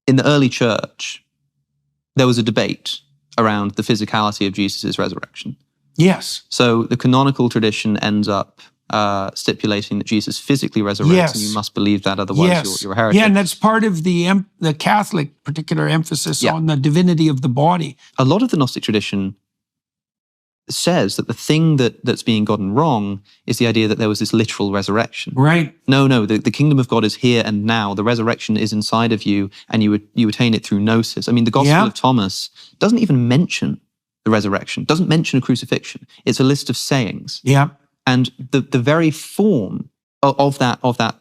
in the early church, there was a debate around the physicality of Jesus' resurrection. Yes. So the canonical tradition ends up stipulating that Jesus physically resurrects, Yes. and you must believe that, otherwise Yes. you're a heretic. Yeah, and that's part of the Catholic particular emphasis Yeah. on the divinity of the body. A lot of the Gnostic tradition says that the thing that's being gotten wrong is the idea that there was this literal resurrection. Right. No, the kingdom of God is here and now. The resurrection is inside of you, and you attain it through gnosis. I mean, the Gospel of Thomas doesn't even mention the resurrection, doesn't mention a crucifixion. It's a list of sayings. Yeah. And the very form of that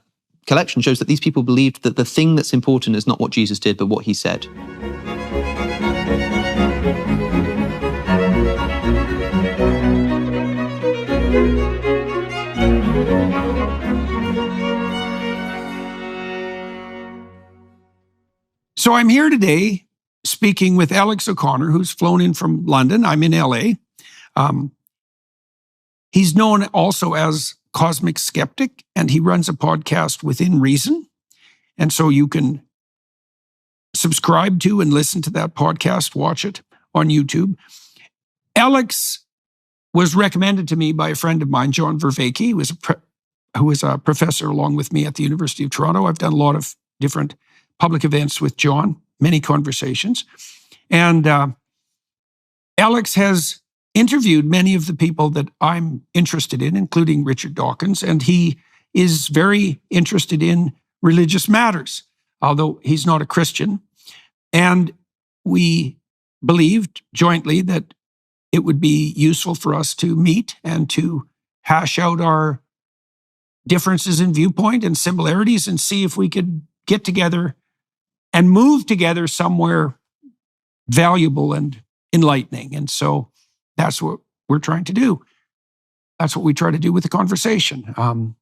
collection shows that these people believed that the thing that's important is not what Jesus did, but what he said. So I'm here today speaking with Alex O'Connor, who's flown in from London. I'm in LA. He's known also as Cosmic Skeptic, and he runs a podcast Within Reason. And so you can subscribe to and listen to that podcast, watch it on YouTube. Alex was recommended to me by a friend of mine, John Vervaeke, who was a professor along with me at the University of Toronto. I've done a lot of different public events with John, many conversations. And Alex has interviewed many of the people that I'm interested in, including Richard Dawkins, and he is very interested in religious matters, although he's not a Christian. And we believed jointly that it would be useful for us to meet and to hash out our differences in viewpoint and similarities and see if we could get together and move together somewhere valuable and enlightening. And so that's what we're trying to do. That's what we try to do with the conversation.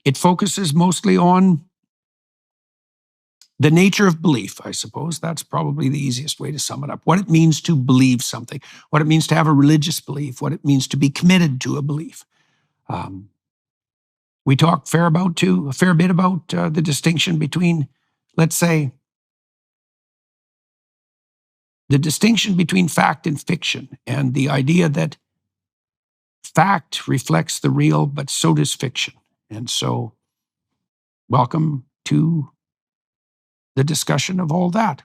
It focuses mostly on the nature of belief, I suppose. That's probably the easiest way to sum it up. What it means to believe something, what it means to have a religious belief, what it means to be committed to a belief. We talk a fair bit about the distinction between, let's say, the distinction between fact and fiction, and the idea that fact reflects the real, but so does fiction. And so, welcome to the discussion of all that.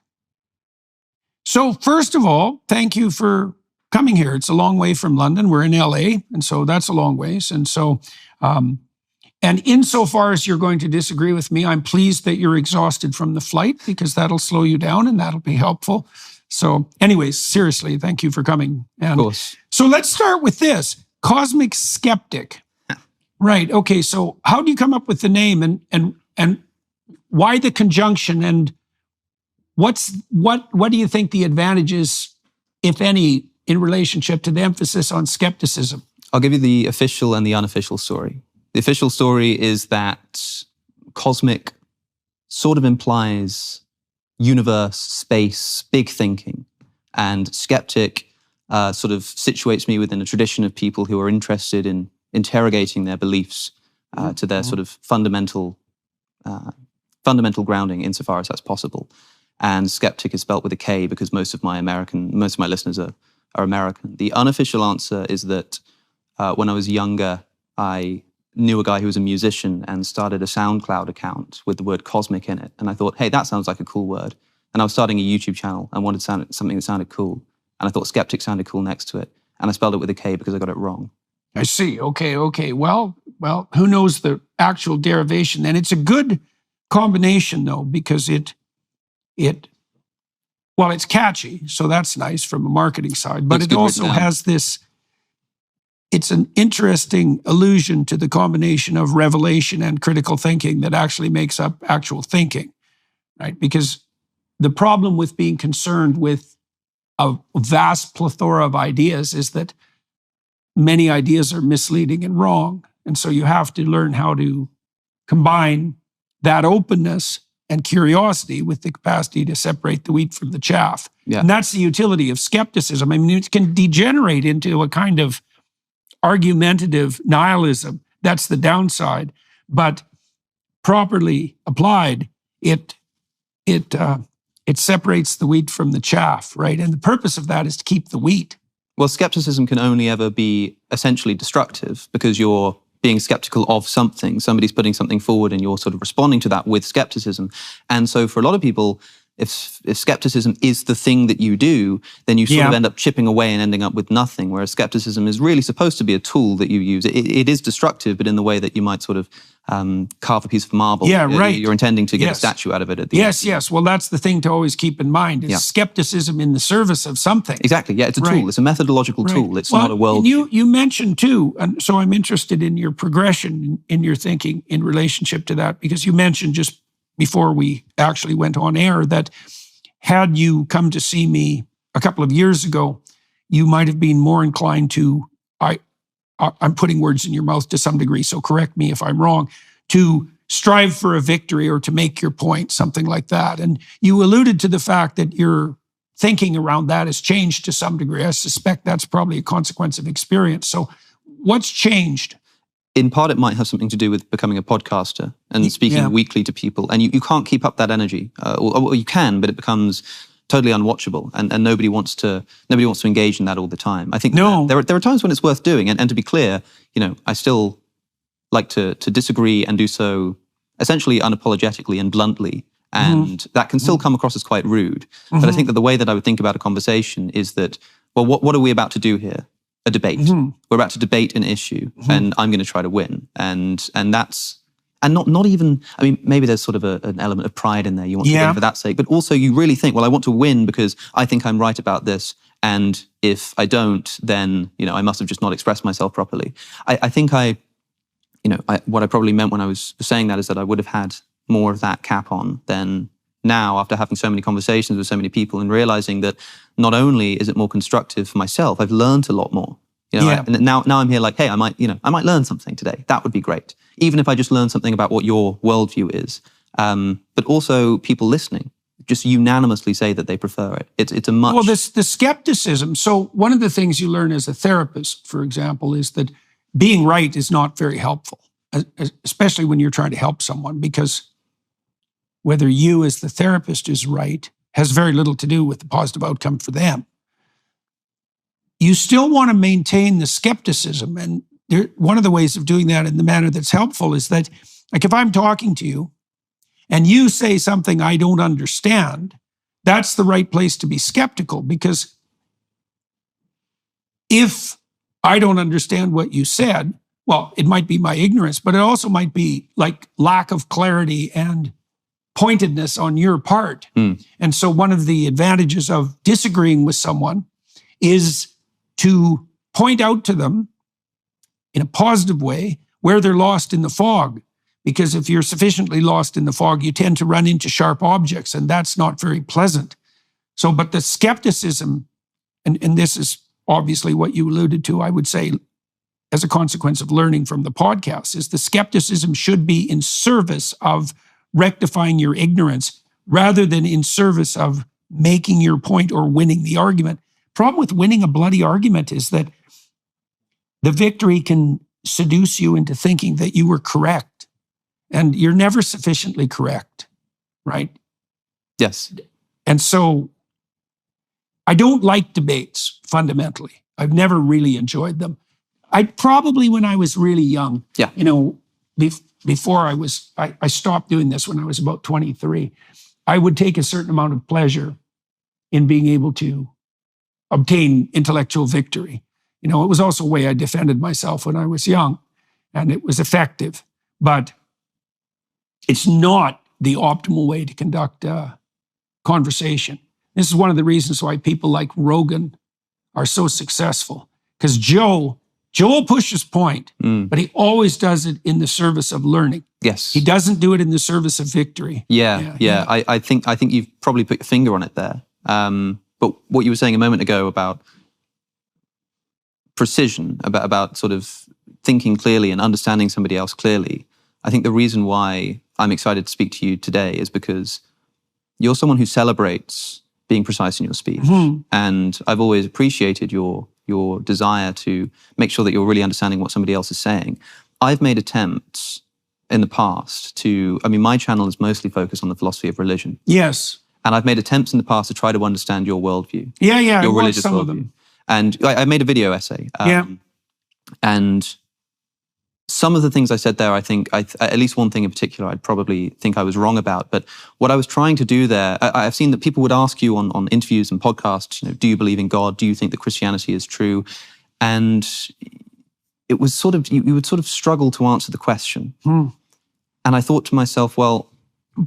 So, first of all, thank you for coming here. It's a long way from London. We're in LA, and so that's a long ways. And so, and insofar as you're going to disagree with me, I'm pleased that you're exhausted from the flight, because that'll slow you down and that'll be helpful. So anyways, seriously, thank you for coming. And of course. So let's start with this, Cosmic Skeptic. Right, okay, so how do you come up with the name, and why the conjunction, and what do you think the advantage is, if any, in relationship to the emphasis on skepticism? I'll give you the official and the unofficial story. The official story is that cosmic sort of implies universe, space, big thinking. And skeptic sort of situates me within a tradition of people who are interested in interrogating their beliefs to their sort of fundamental grounding, insofar as that's possible. And skeptic is spelt with a K, because most of my listeners are American. The unofficial answer is that when I was younger, I knew a guy who was a musician and started a SoundCloud account with the word cosmic in it. And I thought, hey, that sounds like a cool word. And I was starting a YouTube channel and wanted something that sounded cool. And I thought skeptic sounded cool next to it. And I spelled it with a K because I got it wrong. I see. Okay. Well, who knows the actual derivation? And it's a good combination, though, because it's catchy, so that's nice from a marketing side, but it also has this, it's an interesting allusion to the combination of revelation and critical thinking that actually makes up actual thinking, right? Because the problem with being concerned with a vast plethora of ideas is that many ideas are misleading and wrong. And so you have to learn how to combine that openness and curiosity with the capacity to separate the wheat from the chaff. Yeah. And that's the utility of skepticism. I mean, it can degenerate into a kind of argumentative nihilism. That's the downside. But properly applied, it it separates the wheat from the chaff, right? And the purpose of that is to keep the wheat. Well, skepticism can only ever be essentially destructive because you're being skeptical of something. Somebody's putting something forward and you're sort of responding to that with skepticism. And so for a lot of people, if skepticism is the thing that you do, then you sort of end up chipping away and ending up with nothing, whereas skepticism is really supposed to be a tool that you use. It is destructive, but in the way that you might sort of carve a piece of marble. Yeah, right. You're intending to get a statue out of it at the end. Yes. Well, that's the thing to always keep in mind, is skepticism in the service of something. Exactly, yeah, it's a tool. It's a methodological tool. It's not a world. And you mentioned too, and so I'm interested in your progression in your thinking in relationship to that, because you mentioned just before we actually went on air that had you come to see me a couple of years ago, you might have been more inclined to, I'm putting words in your mouth to some degree, so correct me if I'm wrong, to strive for a victory or to make your point, something like that. And you alluded to the fact that your thinking around that has changed to some degree. I suspect that's probably a consequence of experience. So what's changed? In part, it might have something to do with becoming a podcaster and speaking weekly to people. And you can't keep up that energy. Or you can, but it becomes totally unwatchable. And nobody wants to engage in that all the time. I think there are times when it's worth doing. And to be clear, I still like to disagree and do so essentially unapologetically and bluntly. And that can still come across as quite rude. But I think that the way that I would think about a conversation is that, well, what are we about to do here? A debate. We're about to debate an issue, and I'm going to try to win. And that's, and not even, I mean, maybe there's sort of an element of pride in there. You want to win for that sake, but also you really think, well, I want to win because I think I'm right about this. And if I don't, then, I must have just not expressed myself properly. I think what I probably meant when I was saying that is that I would have had more of that cap on than now, after having so many conversations with so many people and realizing that not only is it more constructive for myself, I've learned a lot more. And now I'm here like, hey, I might learn something today. That would be great. Even if I just learn something about what your worldview is. But also people listening just unanimously say that they prefer it. It's a much... Well, the skepticism. So one of the things you learn as a therapist, for example, is that being right is not very helpful, especially when you're trying to help someone, because whether you as the therapist is right has very little to do with the positive outcome for them. You still want to maintain the skepticism. And one of the ways of doing that in the manner that's helpful is that, like, if I'm talking to you and you say something I don't understand, that's the right place to be skeptical, because if I don't understand what you said, well, it might be my ignorance, but it also might be like lack of clarity and pointedness on your part. And so one of the advantages of disagreeing with someone is to point out to them in a positive way where they're lost in the fog. Because if you're sufficiently lost in the fog, you tend to run into sharp objects, and that's not very pleasant. So, but the skepticism, and this is obviously what you alluded to, I would say, as a consequence of learning from the podcast, is the skepticism should be in service of rectifying your ignorance rather than in service of making your point or winning the argument. Problem with winning a bloody argument is that the victory can seduce you into thinking that you were correct, and you're never sufficiently correct, right? Yes. And so I don't like debates fundamentally. I've never really enjoyed them. I probably, when I was really young, before I stopped doing this when I was about 23, I would take a certain amount of pleasure in being able to obtain intellectual victory. It was also a way I defended myself when I was young, and it was effective. But it's not the optimal way to conduct a conversation. This is one of the reasons why people like Rogan are so successful, because Joe will push his point, but he always does it in the service of learning. Yes. He doesn't do it in the service of victory. Yeah. I think you've probably put your finger on it there. But what you were saying a moment ago about precision, about sort of thinking clearly and understanding somebody else clearly, I think the reason why I'm excited to speak to you today is because you're someone who celebrates being precise in your speech. And I've always appreciated your desire to make sure that you're really understanding what somebody else is saying. I've made attempts in the past my channel is mostly focused on the philosophy of religion. Yes. And I've made attempts in the past to try to understand your worldview. Yeah, your I watched religious some worldview. of them. And I made a video essay. And some of the things I said there, I think, at least one thing in particular, I'd probably think I was wrong about. But what I was trying to do there, I've seen that people would ask you on interviews and podcasts, do you believe in God? Do you think that Christianity is true? And it was sort of, you would sort of struggle to answer the question. And I thought to myself, well,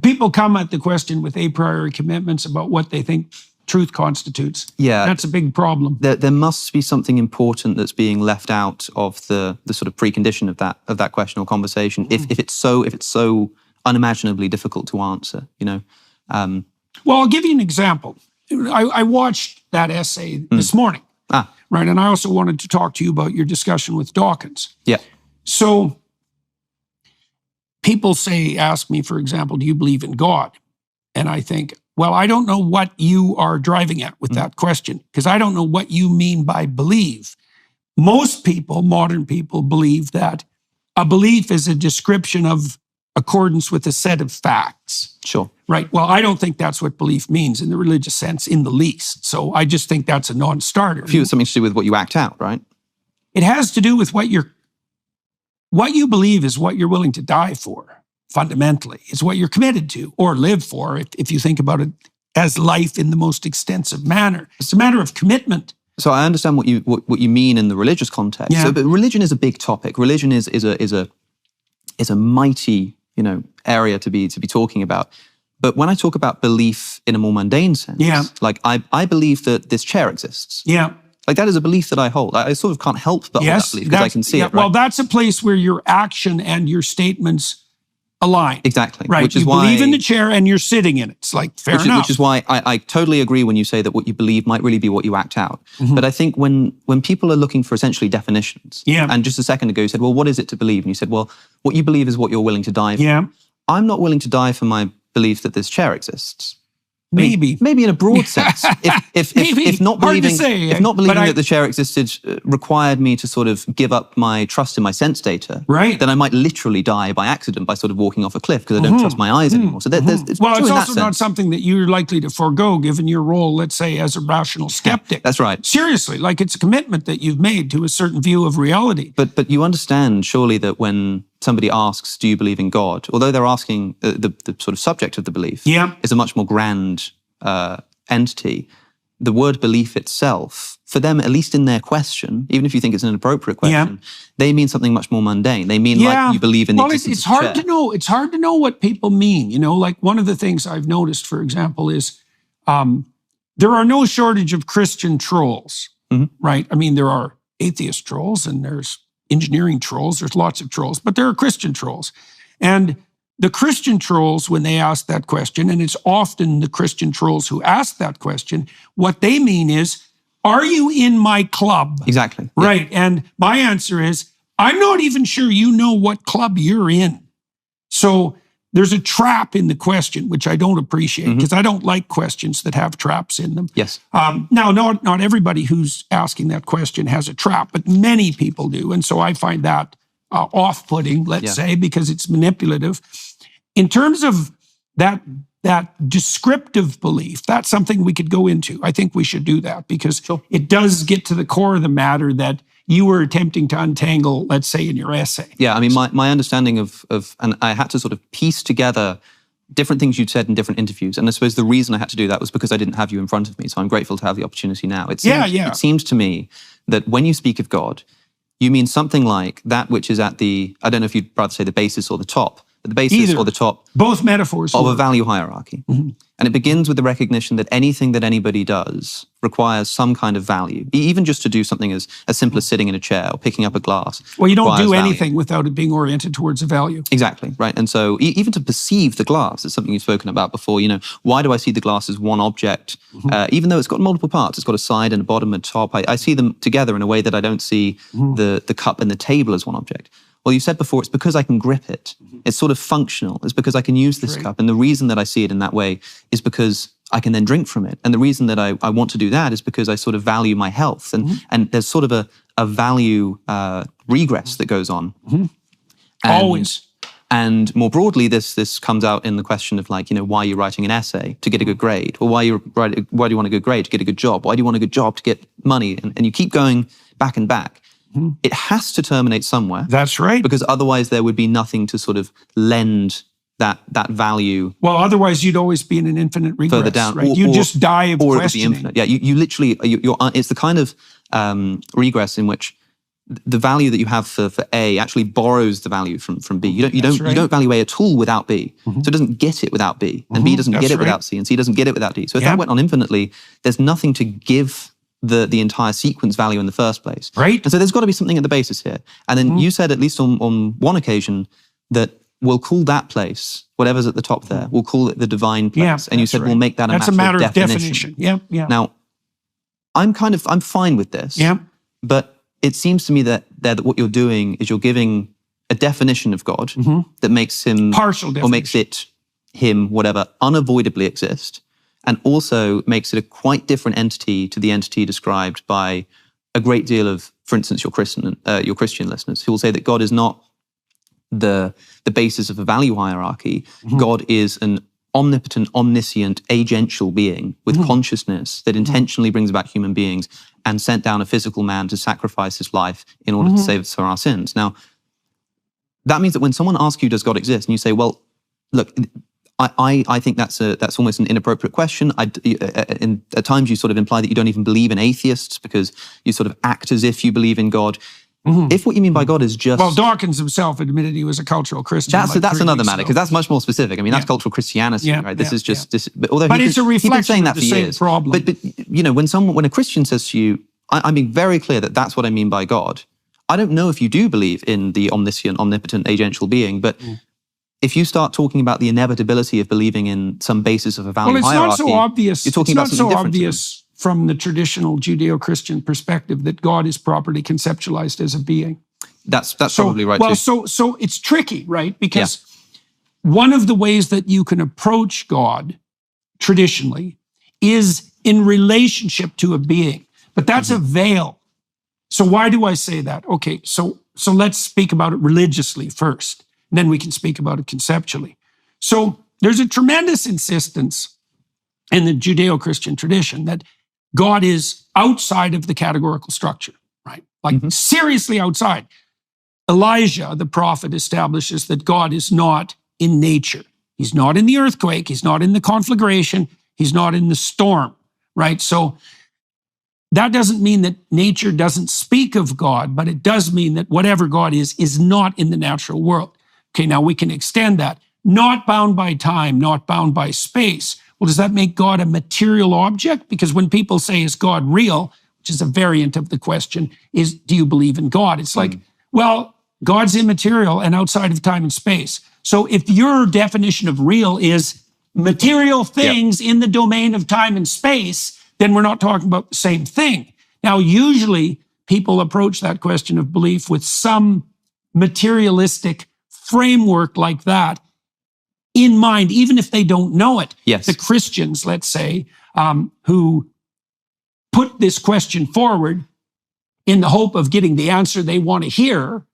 people come at the question with a priori commitments about what they think truth constitutes. Yeah, that's a big problem. There must be something important that's being left out of the sort of precondition of that question or conversation. If it's so unimaginably difficult to answer, Well, I'll give you an example. I watched that essay this morning, right? And I also wanted to talk to you about your discussion with Dawkins. Yeah. So people ask me, for example, do you believe in God? And I think, well, I don't know what you are driving at with that question, because I don't know what you mean by believe. Most people, modern people, believe that a belief is a description of accordance with a set of facts. Sure. Right. Well, I don't think that's what belief means in the religious sense in the least. So I just think that's a non-starter. If it's something to do with what you act out, right? It has to do with what you believe is what you're willing to die for. Fundamentally, it's what you're committed to or live for, if you think about it as life in the most extensive manner. It's a matter of commitment. So I understand what you mean in the religious context. Yeah. So, but religion is a big topic. Religion is a mighty area to be talking about. But when I talk about belief in a more mundane sense, like I believe that this chair exists. Yeah. Like that is a belief that I hold. I sort of can't help but hold that belief because I can see it. Right? Well, that's a place where your action and your statements align. Exactly. Right. Which is you why, believe in the chair and you're sitting in it. It's like, fair enough. Which is why I totally agree when you say that what you believe might really be what you act out. But I think when people are looking for essentially definitions, and just a second ago you said, well, what is it to believe? And you said, well, what you believe is what you're willing to die for. Yeah. I'm not willing to die for my belief that this chair exists. Maybe in a broad sense. If not believing that the chair existed required me to sort of give up my trust in my sense data, right, then I might literally die by accident by sort of walking off a cliff because I don't trust my eyes anymore. So it's also not something that you're likely to forego given your role, let's say, as a rational skeptic. That's right. Seriously, like it's a commitment that you've made to a certain view of reality. But you understand surely that when somebody asks, do you believe in God? Although they're asking the sort of subject of the belief is a much more grand entity, the word belief itself, for them, at least in their question, even if you think it's an inappropriate question, they mean something much more mundane. They mean like you believe in the existence it's hard to know. It's hard to know what people mean. Like one of the things I've noticed, for example, is there are no shortage of Christian trolls, right? I mean, there are atheist trolls and there's engineering trolls. There's lots of trolls, but there are Christian trolls. And the Christian trolls, when they ask that question, and it's often the Christian trolls who ask that question, what they mean is, are you in my club? Exactly. Right. Yeah. And my answer is, I'm not even sure you know what club you're in. So there's a trap in the question, which I don't appreciate because I don't like questions that have traps in them. Yes. Now, not everybody who's asking that question has a trap, but many people do. And so I find that off-putting, let's say, because it's manipulative. In terms of that descriptive belief, that's something we could go into. I think we should do that because it does get to the core of the matter that you were attempting to untangle, let's say, in your essay. Yeah, I mean, my understanding of and I had to sort of piece together different things you'd said in different interviews. And I suppose the reason I had to do that was because I didn't have you in front of me. So I'm grateful to have the opportunity now. It seems to me that when you speak of God, you mean something like that which is at the, I don't know if you'd rather say the basis or the top, but the basis or the top. Both metaphors. Of a value hierarchy. And it begins with the recognition that anything that anybody does requires some kind of value. Even just to do something as simple as sitting in a chair or picking up a glass. Well, you don't do anything without it being oriented towards a value. Exactly, right. And so even to perceive the glass is something you've spoken about before. Why do I see the glass as one object? Even though it's got multiple parts, it's got a side and a bottom and top. I see them together in a way that I don't see the cup and the table as one object. Well, you said before, it's because I can grip it. It's sort of functional. It's because I can use this cup. And the reason that I see it in that way is because I can then drink from it. And the reason that I want to do that is because I sort of value my health. And there's sort of a value regress that goes on. Always. And more broadly, this comes out in the question of like, why are you writing an essay? To get a good grade? Or why do you want a good grade? To get a good job? Why do you want a good job? To get money? And you keep going back and back. It has to terminate somewhere. That's right. Because otherwise there would be nothing to sort of lend that value. Well, otherwise you'd always be in an infinite regress. Further down. Right? You just die of or questioning. It would be infinite. Yeah, you literally, it's the kind of regress in which the value that you have for A actually borrows the value from B. You don't value A at all without B. So it doesn't get it without B. And B doesn't get it without C. And C doesn't get it without D. So if that went on infinitely, there's nothing to give the entire sequence value in the first place. Right. And so there's got to be something at the basis here. And then you said, at least on one occasion, that we'll call that place, whatever's at the top there, we'll call it the divine place. Yeah, and you said we'll make that a matter of definition. Yeah. Now, I'm fine with this. Yeah. But it seems to me that what you're doing is you're giving a definition of God that makes him partial definition, or makes it him, whatever, unavoidably exist, and also makes it a quite different entity to the entity described by a great deal of, for instance, your Christian listeners, who will say that God is not the basis of a value hierarchy. God is an omnipotent, omniscient, agential being with consciousness that intentionally brings about human beings and sent down a physical man to sacrifice his life in order to save us from our sins. Now, that means that when someone asks you, does God exist? And you say, well, look, I think that's almost an inappropriate question. At times you sort of imply that you don't even believe in atheists because you sort of act as if you believe in God. If what you mean by God is just... Well, Dawkins himself admitted he was a cultural Christian. That's another matter, because that's much more specific. I mean, that's cultural Christianity, right? This is just... But it's a reflection of the same problem. But when a Christian says to you, I'm being very clear that that's what I mean by God. I don't know if you do believe in the omniscient, omnipotent, agential being, but if you start talking about the inevitability of believing in some basis of a value hierarchy... Well, it's not so obvious. You're talking about something different. From the traditional Judeo-Christian perspective that God is properly conceptualized as a being. That's probably right too. So it's tricky, right? Because one of the ways that you can approach God traditionally is in relationship to a being, but that's a veil. So why do I say that? Okay, so let's speak about it religiously first, and then we can speak about it conceptually. So there's a tremendous insistence in the Judeo-Christian tradition that God is outside of the categorical structure, right? Like seriously outside. Elijah, the prophet, establishes that God is not in nature. He's not in the earthquake. He's not in the conflagration. He's not in the storm, right? So that doesn't mean that nature doesn't speak of God, but it does mean that whatever God is not in the natural world. Okay, now we can extend that. Not bound by time, not bound by space. Well, does that make God a material object? Because when people say, is God real, which is a variant of the question, do you believe in God? It's like, well, God's immaterial and outside of time and space. So if your definition of real is material things in the domain of time and space, then we're not talking about the same thing. Now, usually people approach that question of belief with some materialistic framework like that in mind, even if they don't know it. Yes. The Christians, let's say, who put this question forward in the hope of getting the answer they want to hear,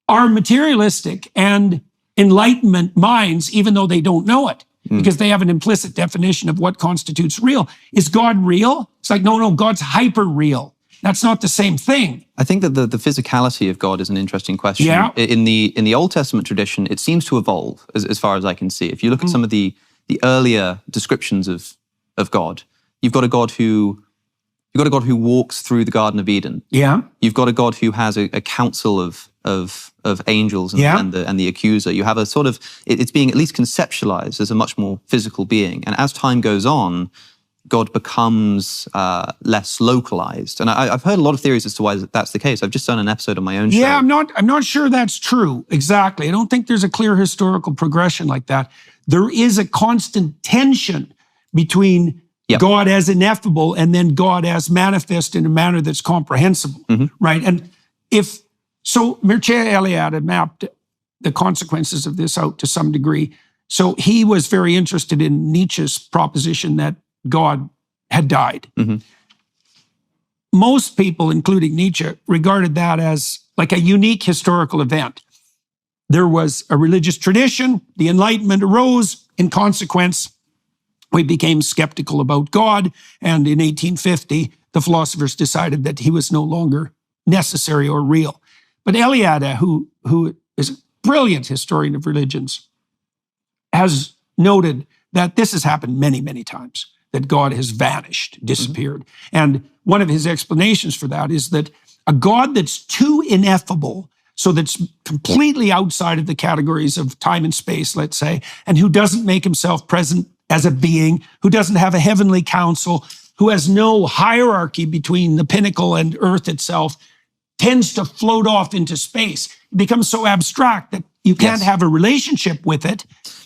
are materialistic and Enlightenment minds, even though they don't know it, because they have an implicit definition of what constitutes real. Is God real? It's like, no, God's hyper real. That's not the same thing. I think that the physicality of God is an interesting question. Yeah. In the Old Testament tradition, it seems to evolve as far as I can see. If you look at some of the earlier descriptions of God, you've got a God who walks through the Garden of Eden. Yeah. You've got a God who has a council of angels and the accuser. You have a sort of, it's being at least conceptualized as a much more physical being. And as time goes on, God becomes less localized. And I've heard a lot of theories as to why that's the case. I've just done an episode on my own show. Yeah, I'm not sure that's true exactly. I don't think there's a clear historical progression like that. There is a constant tension between God as ineffable and then God as manifest in a manner that's comprehensible, right? And so Mircea Eliade had mapped the consequences of this out to some degree. So he was very interested in Nietzsche's proposition that God had died. Most people, including Nietzsche, regarded that as like a unique historical event. there was a religious tradition. The Enlightenment arose. In consequence, we became skeptical about God. And in 1850, the philosophers decided that he was no longer necessary or real. But Eliade, who is a brilliant historian of religions, has noted that this has happened many, many times, that God has vanished, disappeared. And one of his explanations for that is that a God that's too ineffable, so that's completely outside of the categories of time and space, let's say, and who doesn't make himself present as a being, who doesn't have a heavenly council, who has no hierarchy between the pinnacle and earth itself, tends to float off into space. It becomes so abstract that you can't have a relationship with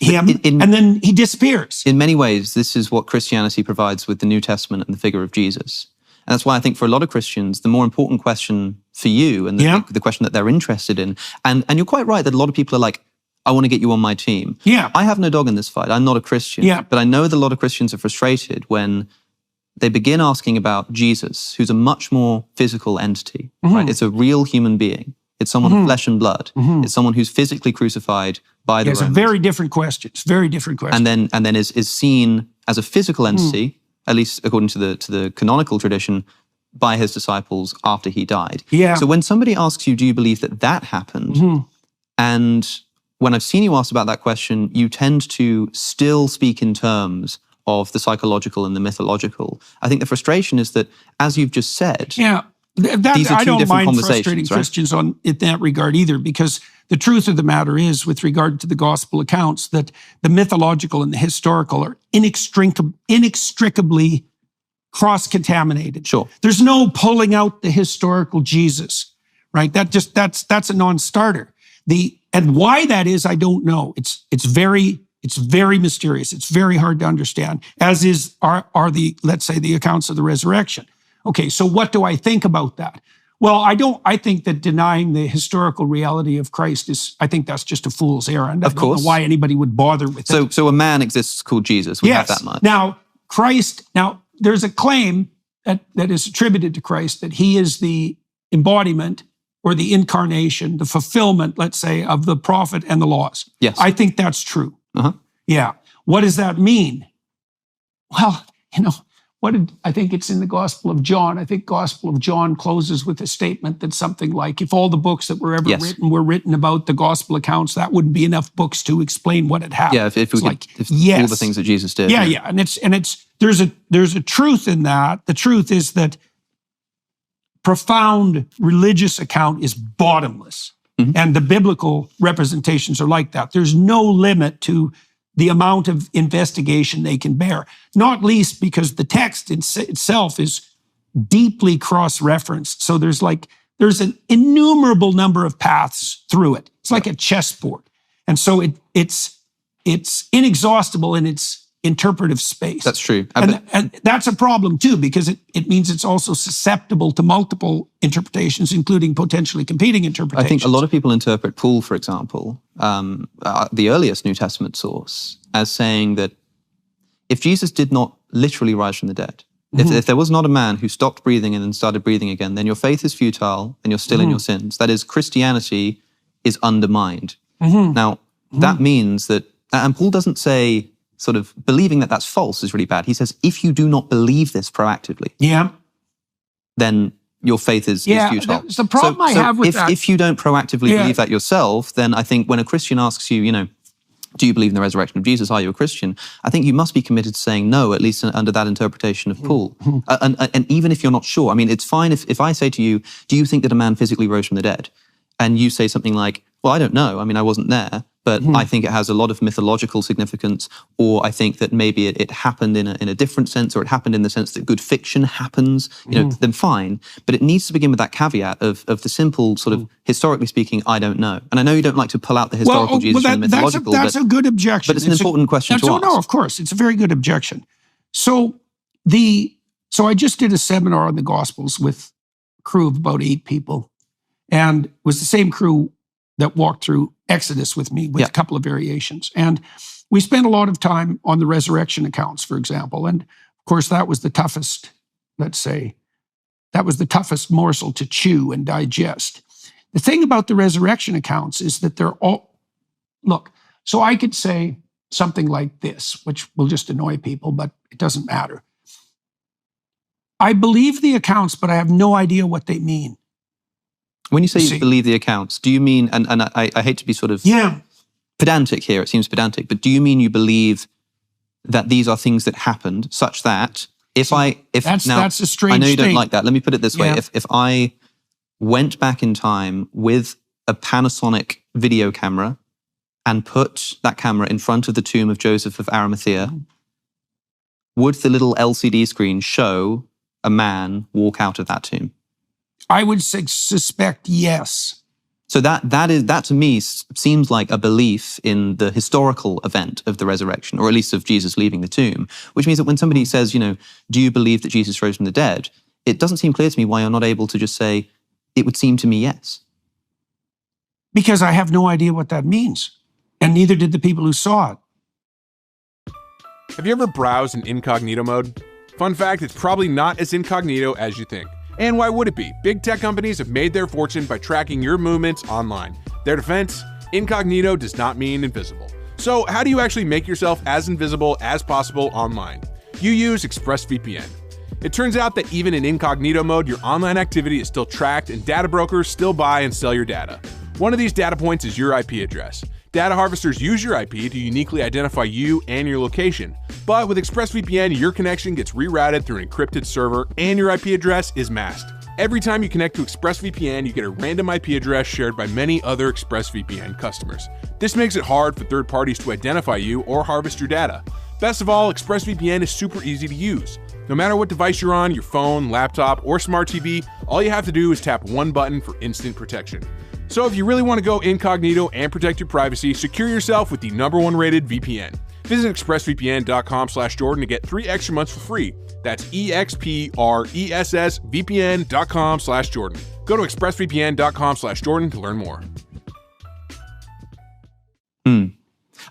him, and then he disappears. In many ways, this is what Christianity provides with the New Testament and the figure of Jesus. And that's why I think for a lot of Christians, the more important question for you and the question that they're interested in, and you're quite right that a lot of people are like, I want to get you on my team. Yeah. I have no dog in this fight. I'm not a Christian. Yeah. But I know that a lot of Christians are frustrated when they begin asking about Jesus, who's a much more physical entity. Right? It's a real human being. It's someone of flesh and blood. It's someone who's physically crucified by the Romans. It's a very different question. It's a very different question. And then is seen as a physical entity, at least according to the canonical tradition, by his disciples after he died. Yeah. So when somebody asks you, do you believe that happened? And when I've seen you ask about that question, you tend to still speak in terms of the psychological and the mythological. I think the frustration is that, as you've just said, these are I two don't different mind conversations, frustrating right? Christians in that regard either, because the truth of the matter is, with regard to the gospel accounts, that the mythological and the historical are inextricably cross-contaminated. Sure. There's no pulling out the historical Jesus, right? That's a non-starter. And why that is, I don't know. It's very mysterious. It's very hard to understand, as are the, let's say, the accounts of the resurrection. Okay, so what do I think about that? Well, I think that denying the historical reality of Christ I think that's just a fool's errand. I don't know why anybody would bother with it. So a man exists called Jesus. We have that much. Now, there's a claim that is attributed to Christ that he is the embodiment or the incarnation, the fulfillment, let's say, of the prophet and the laws. Yes. I think that's true. Yeah. What does that mean? Well, I think it's in the Gospel of John. I think Gospel of John closes with a statement that's something like, if all the books that were ever written were written about the gospel accounts, that wouldn't be enough books to explain what had happened. Yeah, if all the things that Jesus did. Yeah. And there's a truth in that. The truth is that profound religious account is bottomless. And the biblical representations are like that. There's no limit to the amount of investigation they can bear, not least because the text itself is deeply cross-referenced. So there's an innumerable number of paths through it. It's like a chessboard. And so it's inexhaustible in its interpretive space. That's true. And that's a problem too, because it means it's also susceptible to multiple interpretations, including potentially competing interpretations. I think a lot of people interpret Paul, for example, the earliest New Testament source, as saying that if Jesus did not literally rise from the dead, if there was not a man who stopped breathing and then started breathing again, then your faith is futile and you're still in your sins. That is, Christianity is undermined. Now, that means that, and Paul doesn't say, sort of believing that that's false is really bad. He says, if you do not believe this proactively, then your faith is futile. The problem I have with that. If you don't proactively believe that yourself, then I think when a Christian asks you, do you believe in the resurrection of Jesus? Are you a Christian? I think you must be committed to saying no, at least under that interpretation of Paul. And even if you're not sure, I mean, it's fine if I say to you, do you think that a man physically rose from the dead? And you say something like, well, I don't know. I mean, I wasn't there. But I think it has a lot of mythological significance, or I think that maybe it happened in a different sense, or it happened in the sense that good fiction happens, then fine. But it needs to begin with that caveat of the simple sort of, historically speaking, I don't know. And I know you don't like to pull out the historical Jesus from the mythological. That's a good objection. But it's an important question to ask. No, of course. It's a very good objection. So I just did a seminar on the Gospels with a crew of about 8 people. And it was the same crew that walked through Exodus with me with a couple of variations. And we spent a lot of time on the resurrection accounts, for example. And of course, that was the toughest, morsel to chew and digest. The thing about the resurrection accounts is that they're look, so I could say something like this, which will just annoy people, but it doesn't matter. I believe the accounts, but I have no idea what they mean. When you say you believe the accounts, do you mean, and I hate to be sort of pedantic here, it seems pedantic, but do you mean you believe that these are things that happened such that that's a strange thing. I know you don't like that. Let me put it this way. If I went back in time with a Panasonic video camera and put that camera in front of the tomb of Joseph of Arimathea, would the little LCD screen show a man walk out of that tomb? I would suspect yes. So that to me seems like a belief in the historical event of the resurrection, or at least of Jesus leaving the tomb, which means that when somebody says, do you believe that Jesus rose from the dead? It doesn't seem clear to me why you're not able to just say, it would seem to me yes. Because I have no idea what that means. And neither did the people who saw it. Have you ever browsed in incognito mode? Fun fact, it's probably not as incognito as you think. And why would it be? Big tech companies have made their fortune by tracking your movements online. Their defense, incognito does not mean invisible. So how do you actually make yourself as invisible as possible online? You use ExpressVPN. It turns out that even in incognito mode, your online activity is still tracked and data brokers still buy and sell your data. One of these data points is your IP address. Data harvesters use your IP to uniquely identify you and your location. But with ExpressVPN, your connection gets rerouted through an encrypted server and your IP address is masked. Every time you connect to ExpressVPN, you get a random IP address shared by many other ExpressVPN customers. This makes it hard for third parties to identify you or harvest your data. Best of all, ExpressVPN is super easy to use. No matter what device you're on, your phone, laptop, or smart TV, all you have to do is tap one button for instant protection. So if you really want to go incognito and protect your privacy, secure yourself with the #1 rated VPN. Visit expressvpn.com/Jordan to get 3 extra months for free. That's expressvpn.com/Jordan. Go to expressvpn.com/Jordan to learn more. I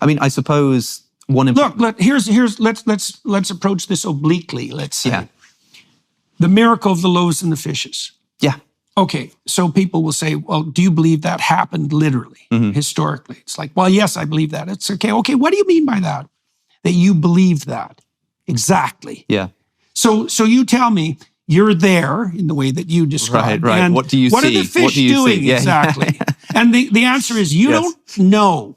mean, I suppose one... Look, let's approach this obliquely, let's say. Yeah. The miracle of the loaves and the fishes. Yeah. Okay, so people will say, well, do you believe that happened literally, historically? It's like, well, yes, I believe that. It's okay. Okay, what do you mean by that? That you believe that? Exactly. Yeah. So you tell me you're there in the way that you described. Right. And what do you see? What are the fish doing exactly? And the answer is you don't know.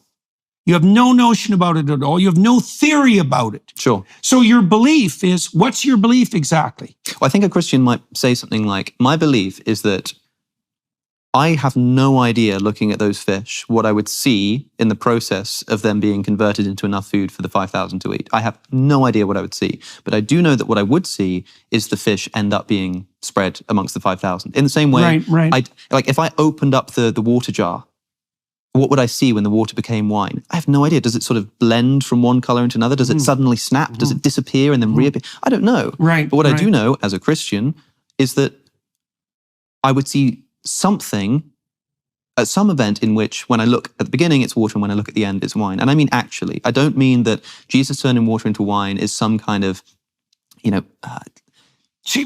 You have no notion about it at all. You have no theory about it. Sure. So your belief is, what's your belief exactly? Well, I think a Christian might say something like, my belief is that I have no idea, looking at those fish, what I would see in the process of them being converted into enough food for the 5,000 to eat. I have no idea what I would see. But I do know that what I would see is the fish end up being spread amongst the 5,000. In the same way, right. Like if I opened up the water jar, what would I see when the water became wine? I have no idea. Does it sort of blend from one color into another? Does it suddenly snap? Does it disappear and then reappear? I don't know. Right. But what I do know as a Christian is that I would see something at some event in which when I look at the beginning, it's water, and when I look at the end, it's wine. And I mean actually. I don't mean that Jesus turning water into wine is some kind of,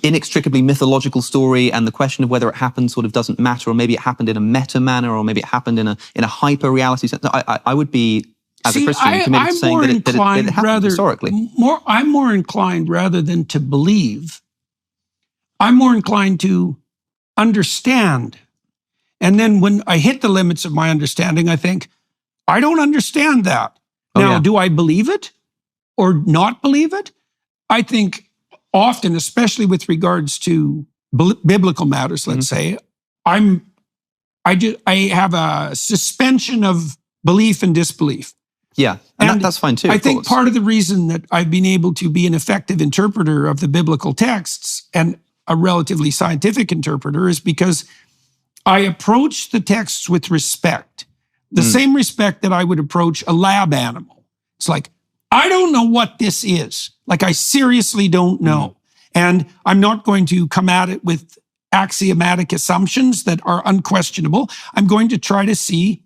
inextricably mythological story, and the question of whether it happened sort of doesn't matter, or maybe it happened in a meta manner, or maybe it happened in a hyper reality sense. No, I would be, as a Christian, committed to saying that it happened historically. I'm more inclined, rather than to believe, I'm more inclined to understand. And then when I hit the limits of my understanding, I think, I don't understand that. Now, do I believe it or not believe it? I think often, especially with regards to biblical matters, let's say, I have a suspension of belief and disbelief. Yeah, and that's fine too. I think part of the reason that I've been able to be an effective interpreter of the biblical texts, and a relatively scientific interpreter, is because I approach the texts with respect. The same respect that I would approach a lab animal. It's like, I don't know what this is. Like, I seriously don't know. And I'm not going to come at it with axiomatic assumptions that are unquestionable. I'm going to try to see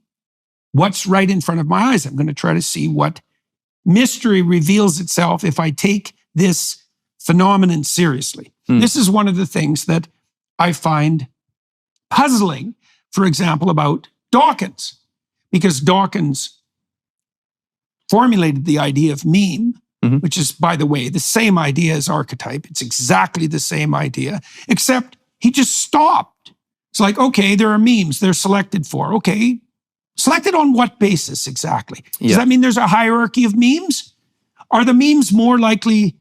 what's right in front of my eyes. I'm going to try to see what mystery reveals itself if I take this phenomenon seriously. This is one of the things that I find puzzling, for example, about Dawkins. Because Dawkins formulated the idea of meme, which is, by the way, the same idea as archetype. It's exactly the same idea, except he just stopped. It's like, okay, there are memes. They're selected for. Okay, selected on what basis exactly? Does that mean there's a hierarchy of memes? Are the memes more likely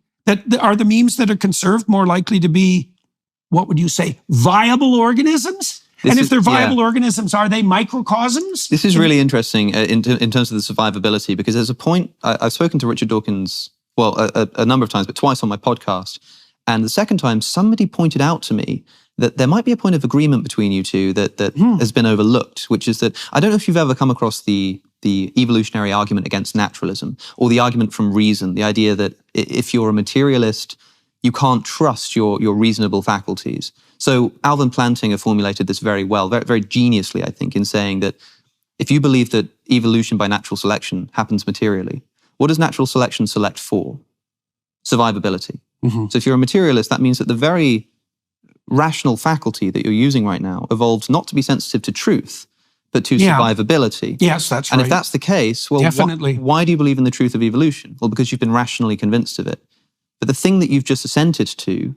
are the memes that are conserved more likely to be, what would you say, viable organisms? If they're viable organisms, are they microcosms? This is really interesting in terms of the survivability, because there's a point, I've spoken to Richard Dawkins, well, a number of times, but twice on my podcast. And the second time, somebody pointed out to me that there might be a point of agreement between you two that has been overlooked, which is that, I don't know if you've ever come across the evolutionary argument against naturalism, or the argument from reason, the idea that if you're a materialist, you can't trust your reasonable faculties. So Alvin Plantinga formulated this very well, very, very geniusly, I think, in saying that if you believe that evolution by natural selection happens materially, what does natural selection select for? Survivability. So if you're a materialist, that means that the very rational faculty that you're using right now evolved not to be sensitive to truth, but to survivability. Yes, that's right. And if that's the case, well, why do you believe in the truth of evolution? Well, because you've been rationally convinced of it. But the thing that you've just assented to,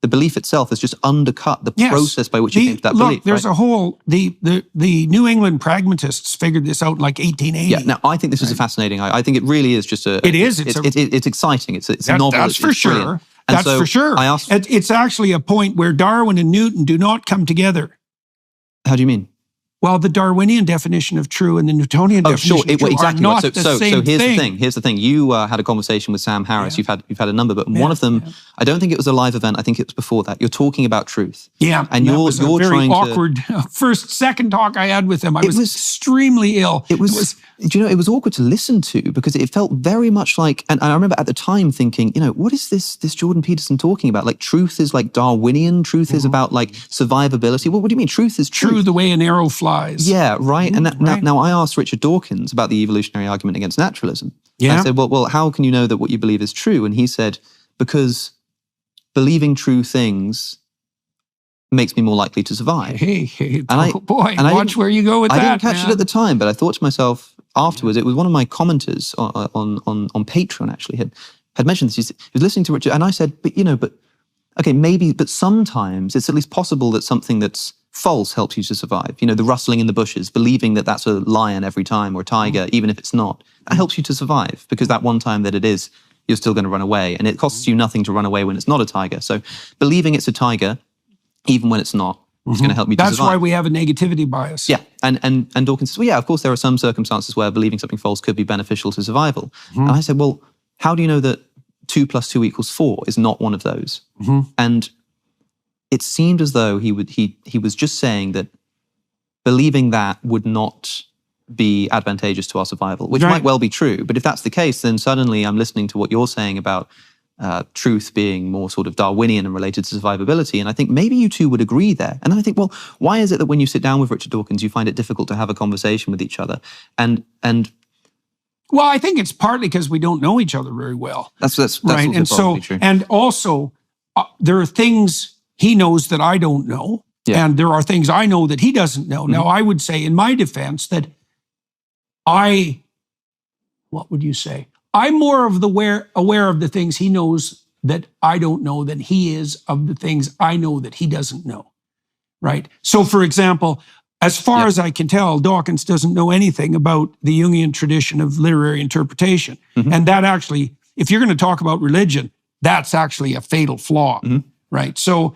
the belief itself has just undercut the process by which you came to that belief. Look, there's a whole, the New England pragmatists figured this out in like 1880. Yeah, now I think this is a fascinating, I think it really is just It is. It's exciting. It's novel. That's for sure. That's for sure. It's actually a point where Darwin and Newton do not come together. How do you mean? Well, the Darwinian definition of true and the Newtonian definition of true are not the same thing. Here's the thing. You had a conversation with Sam Harris. You've had a number, but one of them, I don't think it was a live event. I think it was before that. You're talking about truth. Yeah, and you're very trying awkward second talk I had with him. I was extremely ill. It was. Do you know, it was awkward to listen to, because it felt very much like, and I remember at the time thinking, what is this Jordan Peterson talking about? Like, truth is like Darwinian. Truth is about like survivability. What do you mean? Truth is truth. True the way an arrow flies. Yeah, right. And now I asked Richard Dawkins about the evolutionary argument against naturalism. Yeah. I said, well, how can you know that what you believe is true? And he said, because believing true things makes me more likely to survive. Watch where you go with that. I didn't catch it at the time, but I thought to myself afterwards, it was one of my commenters on Patreon actually had mentioned this. He was listening to Richard, and I said, but sometimes it's at least possible that something that's false helps you to survive. The rustling in the bushes, believing that that's a lion every time, or a tiger, even if it's not, that helps you to survive, because that one time that it is, you're still going to run away, and it costs you nothing to run away when it's not a tiger. So believing it's a tiger, even when it's not, it's going to help me to survive. That's why we have a negativity bias. Yeah, and Dawkins says, well, yeah, of course there are some circumstances where believing something false could be beneficial to survival. And I said, well, how do you know that 2 + 2 = 4 is not one of those? And it seemed as though he was just saying that believing that would not be advantageous to our survival, which might well be true. But if that's the case, then suddenly I'm listening to what you're saying about truth being more sort of Darwinian and related to survivability. And I think maybe you two would agree there. And then I think, well, why is it that when you sit down with Richard Dawkins, you find it difficult to have a conversation with each other? And well, I think it's partly because we don't know each other very well. That's right. And so, true. And also, there are things he knows that I don't know. Yeah. And there are things I know that he doesn't know. Now, I would say in my defense that what would you say? I'm more aware of the things he knows that I don't know than he is of the things I know that he doesn't know, right? So, for example, as far as I can tell, Dawkins doesn't know anything about the Jungian tradition of literary interpretation. And that actually, if you're going to talk about religion, that's actually a fatal flaw, right? So,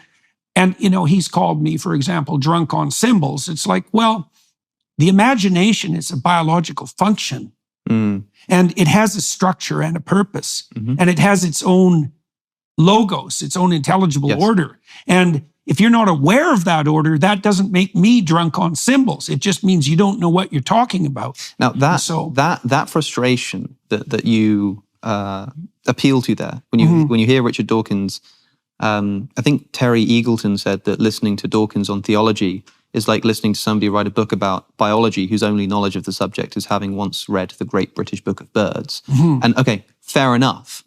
and, he's called me, for example, drunk on symbols. It's like, well, the imagination is a biological function. And it has a structure and a purpose, and it has its own logos, its own intelligible order. And if you're not aware of that order, that doesn't make me drunk on symbols. It just means you don't know what you're talking about. Now, that frustration that you appeal to there, when you hear Richard Dawkins, I think Terry Eagleton said that listening to Dawkins on theology is like listening to somebody write a book about biology whose only knowledge of the subject is having once read the Great British Book of Birds. And okay, fair enough.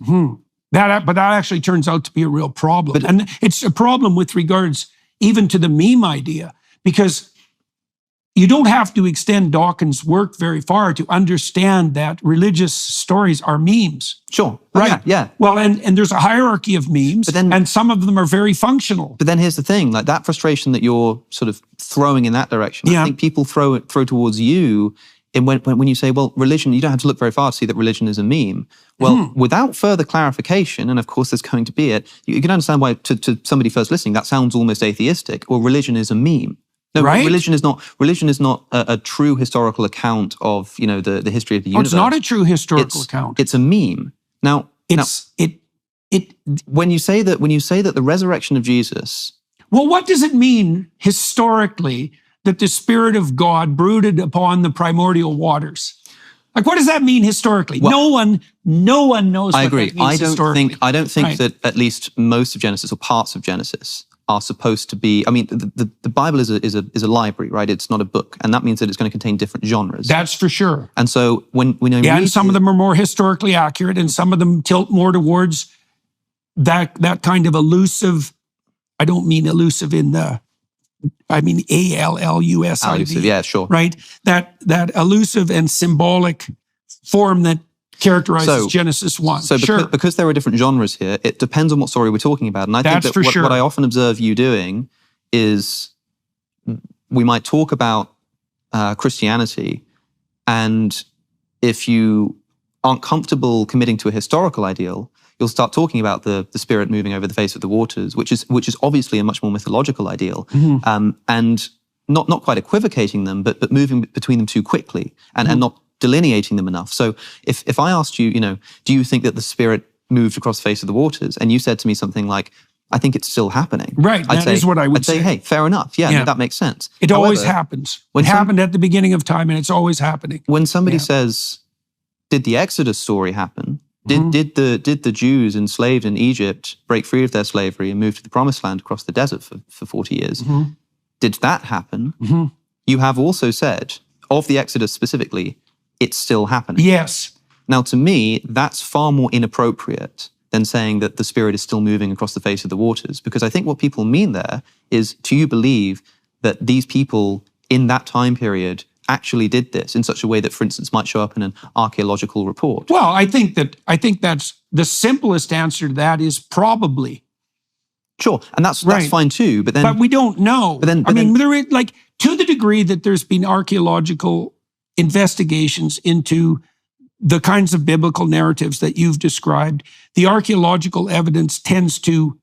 But that actually turns out to be a real problem. And it's a problem with regards even to the meme idea, because, you don't have to extend Dawkins' work very far to understand that religious stories are memes. Sure. Right. Yeah. Well, and there's a hierarchy of memes, and some of them are very functional. But then here's the thing, like that frustration that you're sort of throwing in that direction, I think people throw towards you when you say, well, religion, you don't have to look very far to see that religion is a meme. Well, without further clarification, and of course there's going to be it, you can understand why to somebody first listening, that sounds almost atheistic, or religion is a meme. No, right? Religion is not a true historical account of, the history of the universe. It's not a true historical account. It's a meme. Now, when you say that the resurrection of Jesus. Well, what does it mean historically that the Spirit of God brooded upon the primordial waters? Like, what does that mean historically? Well, no one knows I what agree. that means historically. I don't think that at least most of Genesis or parts of Genesis are supposed to be. I mean, the Bible is a library, right? It's not a book, and that means that it's going to contain different genres. That's for sure. And so when and some of them are more historically accurate, and some of them tilt more towards that kind of elusive. I don't mean elusive I mean ALLUSIV. Elusive, yeah, sure. Right? That elusive and symbolic form that characterizes Genesis 1. So because there are different genres here, it depends on what story we're talking about. And I think that what I often observe you doing is we might talk about Christianity, and if you aren't comfortable committing to a historical ideal, you'll start talking about the Spirit moving over the face of the waters, which is obviously a much more mythological ideal, and not quite equivocating them, but moving between them too quickly and not delineating them enough. So if I asked you, do you think that the Spirit moved across the face of the waters, and you said to me something like, I think it's still happening. Right, that is what I would say. I'd say, hey, fair enough. Yeah, that makes sense. It always happens. It happened at the beginning of time, and it's always happening. When somebody says, did the Exodus story happen? Did the Jews enslaved in Egypt break free of their slavery and move to the Promised Land across the desert for 40 years? Did that happen? You have also said, of the Exodus specifically, it's still happening. Yes. Now, to me, that's far more inappropriate than saying that the Spirit is still moving across the face of the waters, because I think what people mean there is, do you believe that these people in that time period actually did this in such a way that, for instance, might show up in an archaeological report? Well, I think that's the simplest answer to that is probably. Sure, and that's fine too. But we don't know. There is, like, to the degree that there's been archaeological investigations into the kinds of biblical narratives that you've described, the archaeological evidence tends to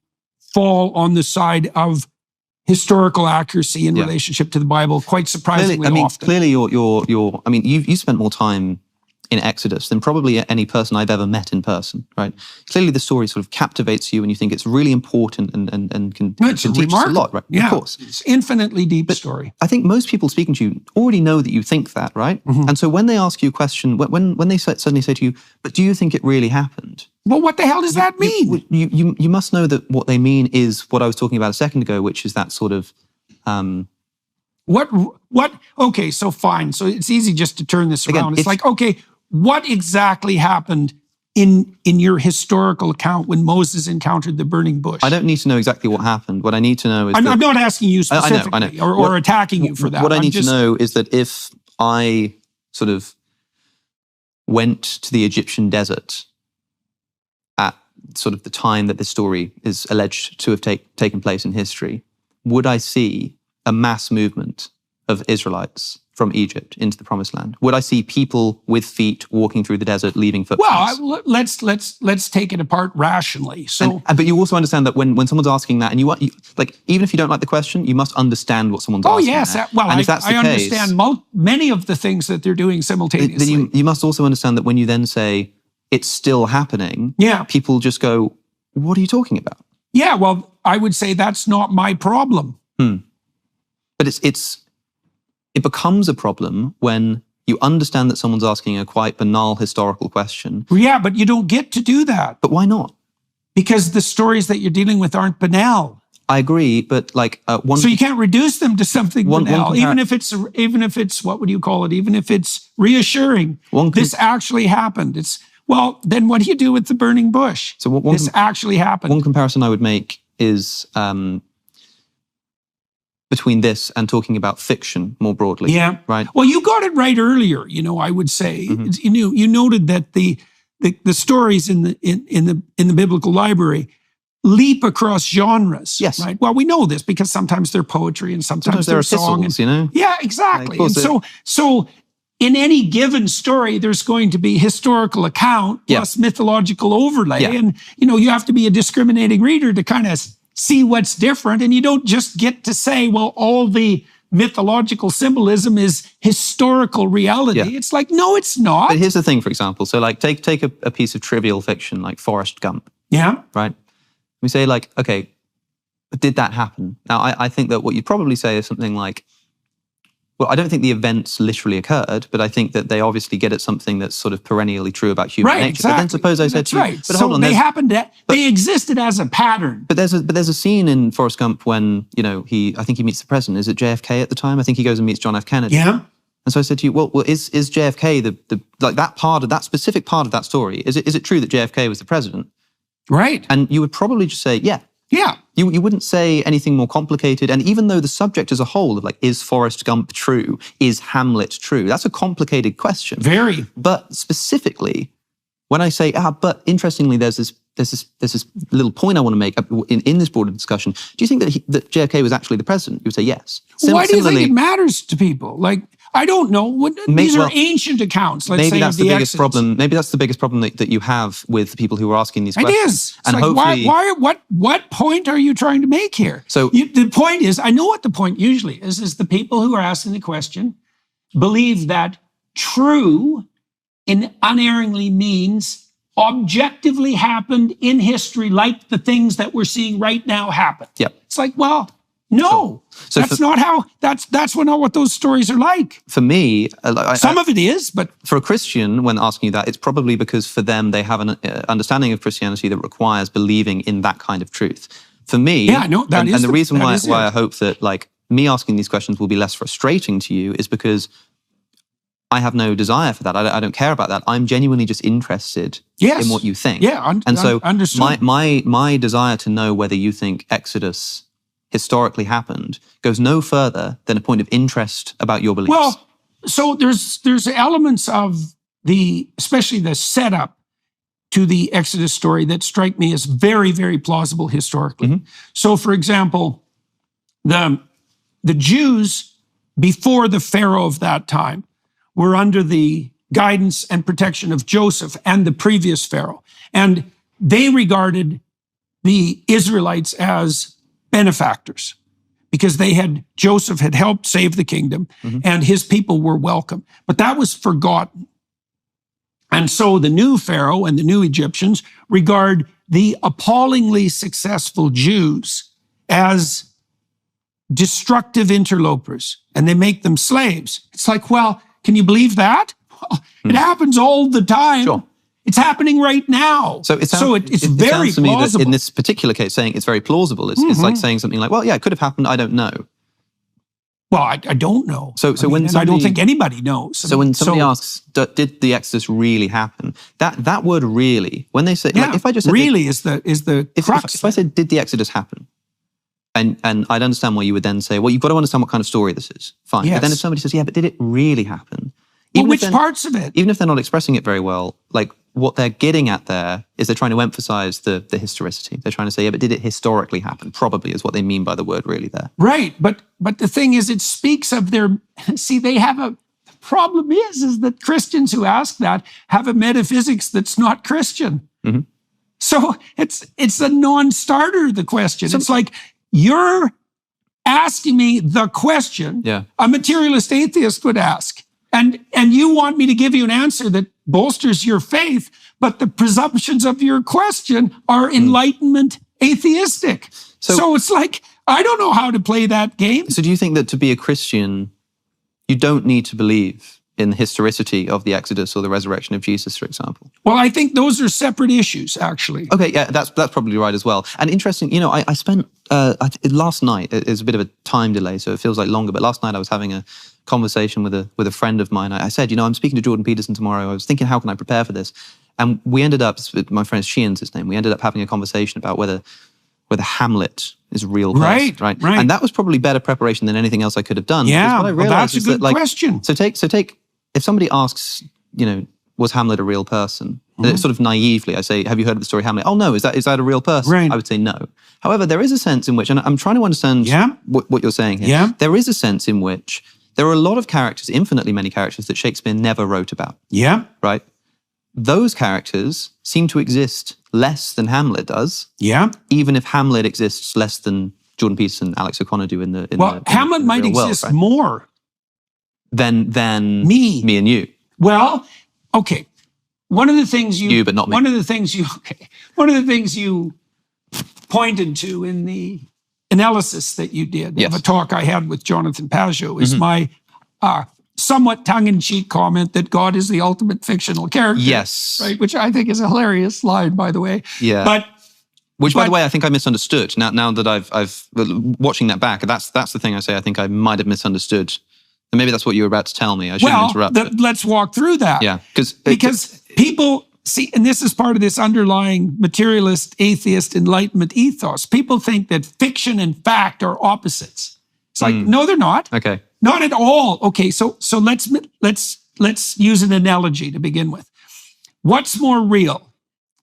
fall on the side of historical accuracy in relationship to the Bible, quite surprisingly often. Clearly, you spent more time in Exodus than probably any person I've ever met in person, right? Clearly, the story sort of captivates you, and you think it's really important and can teach us a lot, right? Yeah, of course. It's infinitely deep story. I think most people speaking to you already know that you think that, right? And so when they ask you a question, when they suddenly say to you, but do you think it really happened? Well, what the hell does that mean? You must know that what they mean is what I was talking about a second ago, which is that sort of... What? Okay, so fine. So it's easy just to turn this around. It's like, okay, what exactly happened in your historical account when Moses encountered the burning bush? I don't need to know exactly what happened. What I need to know is... I'm not asking you specifically I know. Or attacking you for that. What I need to know is that if I sort of went to the Egyptian desert at sort of the time that this story is alleged to have taken place in history, would I see a mass movement of Israelites from Egypt into the Promised Land? Would I see people with feet walking through the desert, leaving footprints? Well, let's take it apart rationally. So, but you also understand that when someone's asking that, and you like, even if you don't like the question, you must understand what someone's asking. Oh yes, well, and if that's the case, understand many of the things that they're doing simultaneously. Then you must also understand that when you then say it's still happening, people just go, "What are you talking about?" Yeah, well, I would say that's not my problem. But it becomes a problem when you understand that someone's asking a quite banal historical question. Well, yeah, but you don't get to do that. But why not? Because the stories that you're dealing with aren't banal. I agree, but like so you can't reduce them to something banal, even if it's what would you call it? Even if it's reassuring. This actually happened. Then what do you do with the burning bush? So this actually happened. One comparison I would make is between this and talking about fiction more broadly. Yeah. Right. Well, you got it right earlier. I would say you noted that the stories in the biblical library leap across genres. Yes. Right. Well, we know this because sometimes they're poetry and sometimes they're song. Epistles, Yeah, exactly. And so in any given story, there's going to be historical account plus mythological overlay. Yeah. And, you have to be a discriminating reader to kind of see what's different. And you don't just get to say, well, all the mythological symbolism is historical reality. Yeah. It's like, no, it's not. But here's the thing, for example. So like take a piece of trivial fiction like Forrest Gump. Yeah. Right? We say like, okay, did that happen? Now, I think that what you'd probably say is something like, well, I don't think the events literally occurred, but I think that they obviously get at something that's sort of perennially true about human nature. Exactly. But then suppose I said to you, right. But hold on, they happened. They existed as a pattern. But there's a scene in Forrest Gump when I think he meets the president. Is it JFK at the time? I think he goes and meets John F. Kennedy. Yeah. And so I said to you, well, is JFK the like that specific part of that story? Is it true that JFK was the president? Right. And you would probably just say, yeah. Yeah. You wouldn't say anything more complicated. And even though the subject as a whole of like, is Forrest Gump true? Is Hamlet true? That's a complicated question. Very. But specifically, when I say, but interestingly, there's this little point I want to make in this broader discussion. Do you think that JFK was actually the president? You would say yes. Why do you think it matters to people? Like, I don't know. These are ancient accounts. Let's maybe say that's the biggest Exodus. problem. Maybe that's the biggest problem that you have with the people who are asking these questions. It is. It's and like, hopefully, what point are you trying to make here? So the point is, I know what the point usually is the people who are asking the question believe that true unerringly means objectively happened in history, like the things that we're seeing right now happen. Yep. It's like, well, no, so that's not how. That's not what those stories are like. For me, some of it is, but for a Christian, when asking you that, it's probably because for them they have an understanding of Christianity that requires believing in that kind of truth. For me, yeah, no, that and the reason why I hope that like me asking these questions will be less frustrating to you is because I have no desire for that. I don't care about that. I'm genuinely just interested in what you think. Yeah, and so understood. my desire to know whether you think Exodus historically happened goes no further than a point of interest about your beliefs. Well, so there's elements of especially the setup to the Exodus story that strike me as very, very plausible historically. Mm-hmm. So, for example, the Jews before the Pharaoh of that time were under the guidance and protection of Joseph and the previous Pharaoh. And they regarded the Israelites as benefactors because Joseph had helped save the kingdom and his people were welcome. But that was forgotten. And so the new Pharaoh and the new Egyptians regard the appallingly successful Jews as destructive interlopers and they make them slaves. It's like, well, can you believe that? Well, it happens all the time. Sure. It's happening right now. So it's very to me plausible. that in this particular case, saying it's very plausible, it's like saying something like, well, yeah, it could have happened, I don't know. Well, I don't know. I don't think anybody knows. So when somebody asks, did the Exodus really happen? That word really, when they say, like, if I just said, really is the crux. If I said, did the Exodus happen? And I'd understand why you would then say, well, you've got to understand what kind of story this is. Fine. Yes. But then if somebody says, yeah, but did it really happen? Which parts of it? Even if they're not expressing it very well, like what they're getting at there is they're trying to emphasize the historicity. They're trying to say, yeah, but did it historically happen? Probably is what they mean by the word really there. Right. But the thing is, it speaks of the problem is that Christians who ask that have a metaphysics that's not Christian. Mm-hmm. So it's a non-starter, the question. It's like, you're asking me the question a materialist atheist would ask. And you want me to give you an answer that bolsters your faith, but the presumptions of your question are Enlightenment atheistic. So it's like, I don't know how to play that game. So do you think that to be a Christian, you don't need to believe in the historicity of the Exodus or the resurrection of Jesus, for example? Well, I think those are separate issues, actually. Okay, yeah, that's probably right as well. And interesting, I spent, last night, it's a bit of a time delay, so it feels like longer, but last night I was having a conversation with a friend of mine. I said, I'm speaking to Jordan Peterson tomorrow. I was thinking, how can I prepare for this? And we ended up, my friend Sheehan's his name, we ended up having a conversation about whether whether Hamlet is a real person, right? And that was probably better preparation than anything else I could have done. Yeah, what I realized that's a good question. So take if somebody asks, was Hamlet a real person? Sort of naively, I say, have you heard of the story Hamlet? Oh no, is that a real person? Right. I would say no. However, there is a sense in which, and I'm trying to understand what you're saying here. Yeah. There is a sense in which there are a lot of characters, infinitely many characters, that Shakespeare never wrote about. Yeah. Right? Those characters seem to exist less than Hamlet does. Yeah. Even if Hamlet exists less than Jordan Peterson, Alex O'Connor do in the Hamlet might exist world, right? more than me and you. Well, okay. One of the things you, but not me. One of the things you pointed to in the analysis that you did of a talk I had with Jonathan Pajot is my somewhat tongue-in-cheek comment that God is the ultimate fictional character. Yes. Right, which I think is a hilarious line, by the way. Yeah. By the way, I think I misunderstood. Now that I've watching that back, that's the thing I say. I think I might have misunderstood. And maybe that's what you were about to tell me. I shouldn't interrupt. Let's walk through that. Yeah, because people see, and this is part of this underlying materialist, atheist, enlightenment ethos. People think that fiction and fact are opposites. It's like, no, they're not. Okay. Not at all. Okay, so let's use an analogy to begin with. What's more real,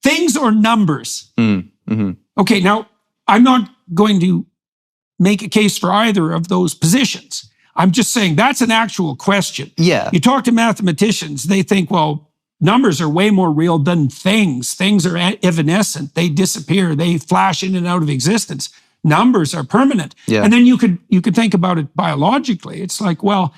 things or numbers? Okay, now I'm not going to make a case for either of those positions. I'm just saying that's an actual question. Yeah. You talk to mathematicians, they think, well, numbers are way more real than things. Things are evanescent. They disappear. They flash in and out of existence. Numbers are permanent. Yeah. And then you could think about it biologically. It's like, well,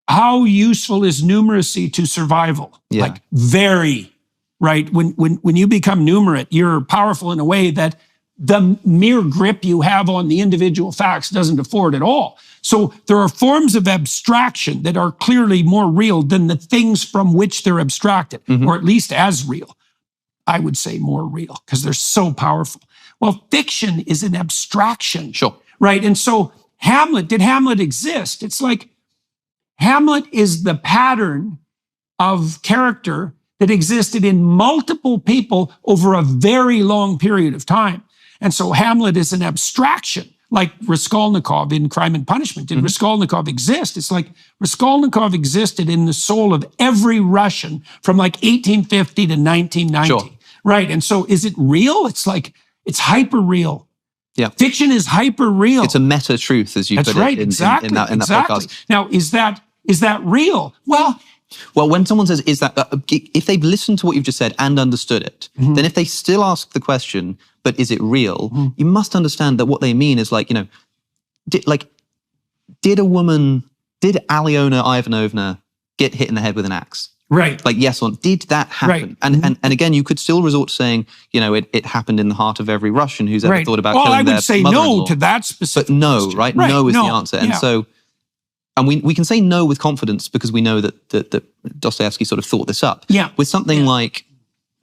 how useful is numeracy to survival? Yeah. Like very, right? When you become numerate, you're powerful in a way that the mere grip you have on the individual facts doesn't afford at all. So there are forms of abstraction that are clearly more real than the things from which they're abstracted, or at least as real. I would say more real because they're so powerful. Well, fiction is an abstraction. Sure. Right? And so did Hamlet exist? It's like Hamlet is the pattern of character that existed in multiple people over a very long period of time. And so Hamlet is an abstraction, like Raskolnikov in Crime and Punishment. Did Raskolnikov exist? It's like Raskolnikov existed in the soul of every Russian from like 1850 to 1990. Sure. Right. And so is it real? It's like, it's hyper real. Yeah. Fiction is hyper real. It's a meta truth, as you put it in that podcast. Now, is that real? Well, when someone says, is that, if they've listened to what you've just said and understood it, then if they still ask the question, but is it real? You must understand that what they mean is like, did Aliona Ivanovna get hit in the head with an axe? Right. Like, yes or no, did that happen? Right. And again, you could still resort to saying, it happened in the heart of every Russian who's ever thought about killing their mother-in-law. I would say no to that specific But no, question. right? No is the answer. And so, and we can say no with confidence because we know that Dostoevsky sort of thought this up. Yeah. With something like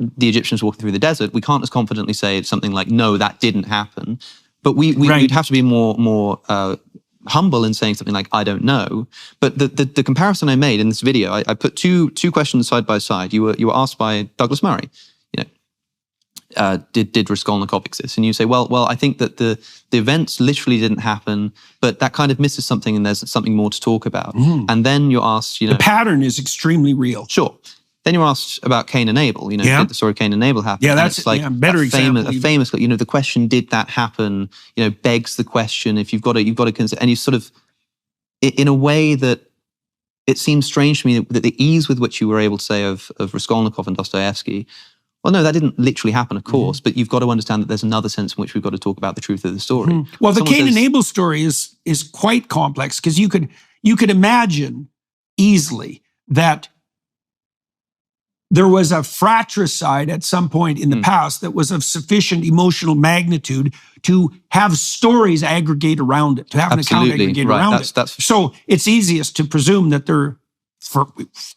the Egyptians walking through the desert, we can't as confidently say something like, no, that didn't happen. But we'd have to be more humble in saying something like, I don't know. But the comparison I made in this video, I put two questions side by side. You were asked by Douglas Murray, did Raskolnikov exist? And you say, well, I think that the events literally didn't happen, but that kind of misses something and there's something more to talk about. And then you're asked, the pattern is extremely real. Sure. Then you're asked about Cain and Abel. Did the story of Cain and Abel happen? Yeah, that's like better example. A famous, the question, did that happen? Begs the question. If you've got to consider, and you sort of, in a way that it seems strange to me that the ease with which you were able to say of Raskolnikov and Dostoevsky, well, no, that didn't literally happen, of course, but you've got to understand that there's another sense in which we've got to talk about the truth of the story. Well, the Cain and Abel story is quite complex because you could imagine easily that there was a fratricide at some point in the past that was of sufficient emotional magnitude to have stories aggregate around it, to have an account aggregate around it. So it's easiest to presume that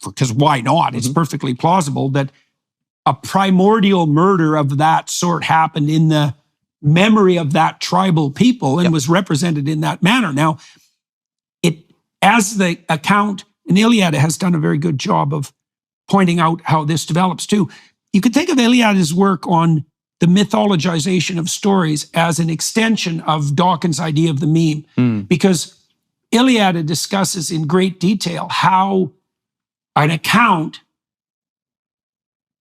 because why not? It's perfectly plausible that a primordial murder of that sort happened in the memory of that tribal people and was represented in that manner. Now, as the account in Iliad has done a very good job of pointing out how this develops too. You could think of Iliad's work on the mythologization of stories as an extension of Dawkins' idea of the meme. Because Iliad discusses in great detail how an account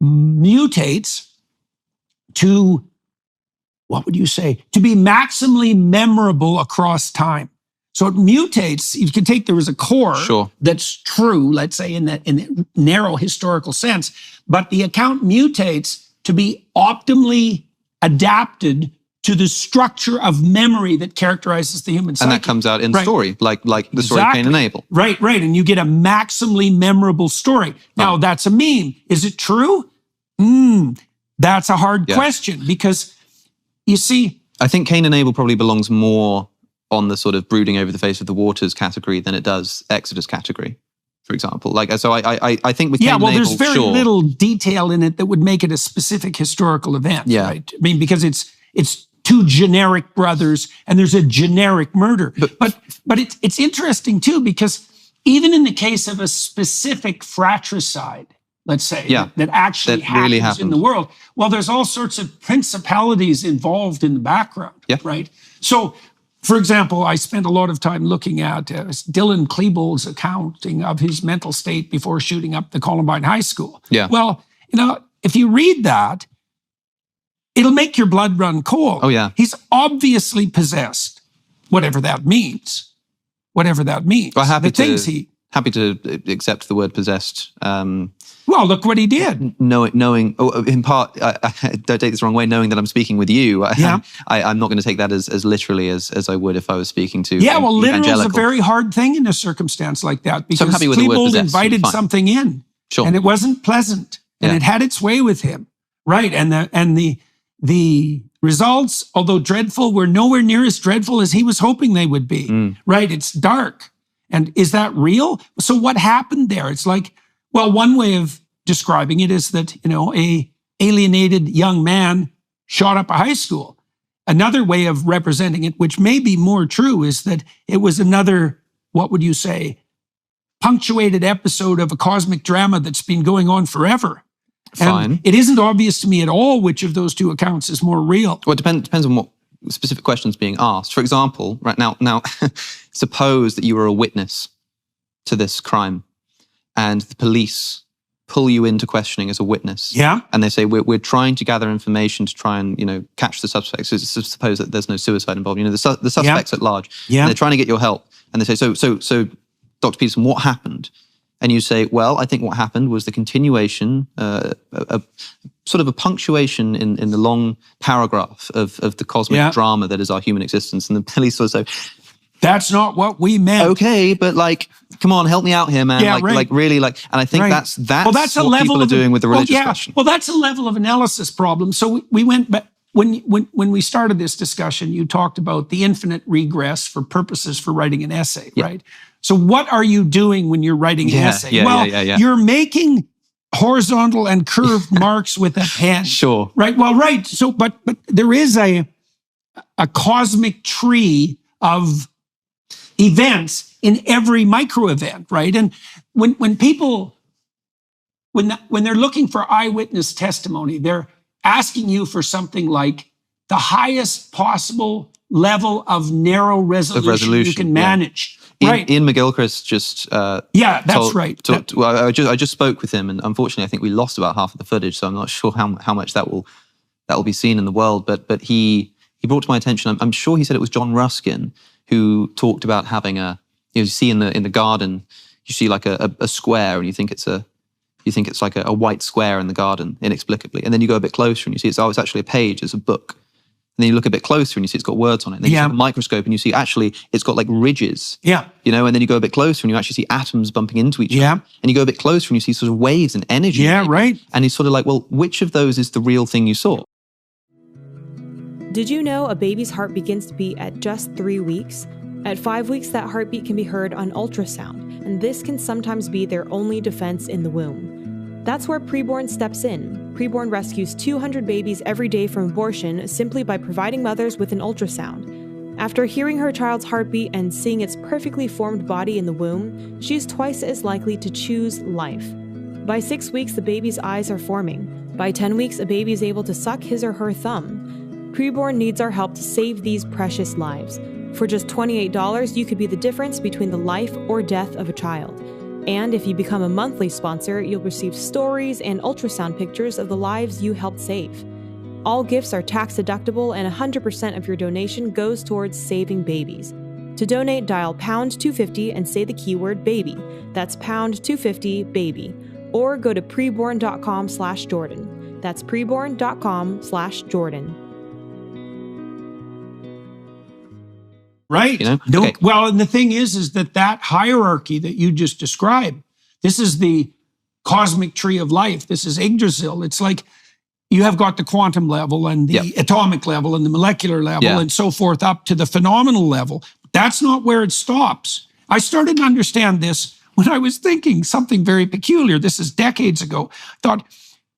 mutates to, what would you say, to be maximally memorable across time. So it mutates. You can take, there was a core that's true, let's say in the narrow historical sense, but the account mutates to be optimally adapted to the structure of memory that characterizes the human psyche. And that comes out in story, like the story of Cain and Abel. Right. And you get a maximally memorable story. Now, that's a meme. Is it true? That's a hard question, because you see, I think Cain and Abel probably belongs more on the sort of brooding over the face of the waters category than it does Exodus category, for example. Like, so I think with Cain and Abel, there's very little detail in it that would make it a specific historical event, right? I mean, because it's two generic brothers and there's a generic murder. But it's interesting too, because even in the case of a specific fratricide, let's say, that actually happens in the world, well, there's all sorts of principalities involved in the background, right? So, for example, I spent a lot of time looking at Dylan Klebold's accounting of his mental state before shooting up the Columbine High School. Well, if you read that, it'll make your blood run cold. He's obviously possessed, whatever that means. Well, happy to accept the word possessed. Well, look what he did. Knowing, in part, don't take this the wrong way, knowing that I'm speaking with you, I'm not going to take that as literally as I would if I was speaking to literal is a very hard thing in a circumstance like that, because Klebold invited something in, and it wasn't pleasant, and it had its way with him, right? And the results, although dreadful, were nowhere near as dreadful as he was hoping they would be, right? It's dark. And is that real? So what happened there? It's like, well, one way of describing it is that, a alienated young man shot up a high school. Another way of representing it, which may be more true, is that it was another, what would you say, punctuated episode of a cosmic drama that's been going on forever. Fine. And it isn't obvious to me at all which of those two accounts is more real. Well, it depends on what specific questions being asked. For example, right now, suppose that you were a witness to this crime, and the police pull you into questioning as a witness. And they say, we're trying to gather information to try and, catch the suspects. So suppose that there's no suicide involved. The suspects at large. And they're trying to get your help. And they say, so Dr. Peterson, what happened? And you say, well, I think what happened was the continuation, sort of a punctuation in the long paragraph of the cosmic drama that is our human existence. And the police sort of say, that's not what we meant. Okay, but come on, help me out here, man. Really, and I think that's what people are doing with the religious question. Well, that's a level of analysis problem. So we went back, when we started this discussion, you talked about the infinite regress for purposes for writing an essay, right? So what are you doing when you're writing an essay? You're making horizontal and curved marks with a pen. Right. Well, right. So, but there is a cosmic tree of events in every micro event, right? And when people, when they're looking for eyewitness testimony, they're asking you for something like the highest possible level of narrow resolution you can manage. Right. Ian McGilchrist just that's right. Well, I just spoke with him, and unfortunately, I think we lost about half of the footage, so I'm not sure how much that will be seen in the world. But he brought to my attention. I'm sure he said it was John Ruskin who talked about having you see in the garden, you see like a square, and you think it's like a white square in the garden inexplicably, and then you go a bit closer and you see it's actually a page, it's a book. And then you look a bit closer and you see it's got words on it. And then you have a microscope and you see actually it's got like ridges. And then you go a bit closer and you actually see atoms bumping into each other. And you go a bit closer and you see sort of waves and energy. And he's sort of like, well, which of those is the real thing you saw? Did you know a baby's heart begins to beat at just 3 weeks? At 5 weeks, that heartbeat can be heard on ultrasound, and this can sometimes be their only defense in the womb. That's where Preborn steps in. Preborn rescues 200 babies every day from abortion simply by providing mothers with an ultrasound. After hearing her child's heartbeat and seeing its perfectly formed body in the womb, she's twice as likely to choose life. By 6 weeks, the baby's eyes are forming. By 10 weeks, a baby is able to suck his or her thumb. Preborn needs our help to save these precious lives. For just $28, you could be the difference between the life or death of a child. And if you become a monthly sponsor, you'll receive stories and ultrasound pictures of the lives you helped save. All gifts are tax deductible and 100% of your donation goes towards saving babies. To donate, dial pound 250 and say the keyword baby. That's pound 250 baby. Or go to preborn.com/Jordan. That's preborn.com/Jordan. Right. You know? Okay. Well, and the thing is that hierarchy that you just described, this is the cosmic tree of life. This is Yggdrasil. It's like you have got the quantum level and the atomic level and the molecular level and so forth up to the phenomenal level. That's not where it stops. I started to understand this when I was thinking something very peculiar. This is decades ago. I thought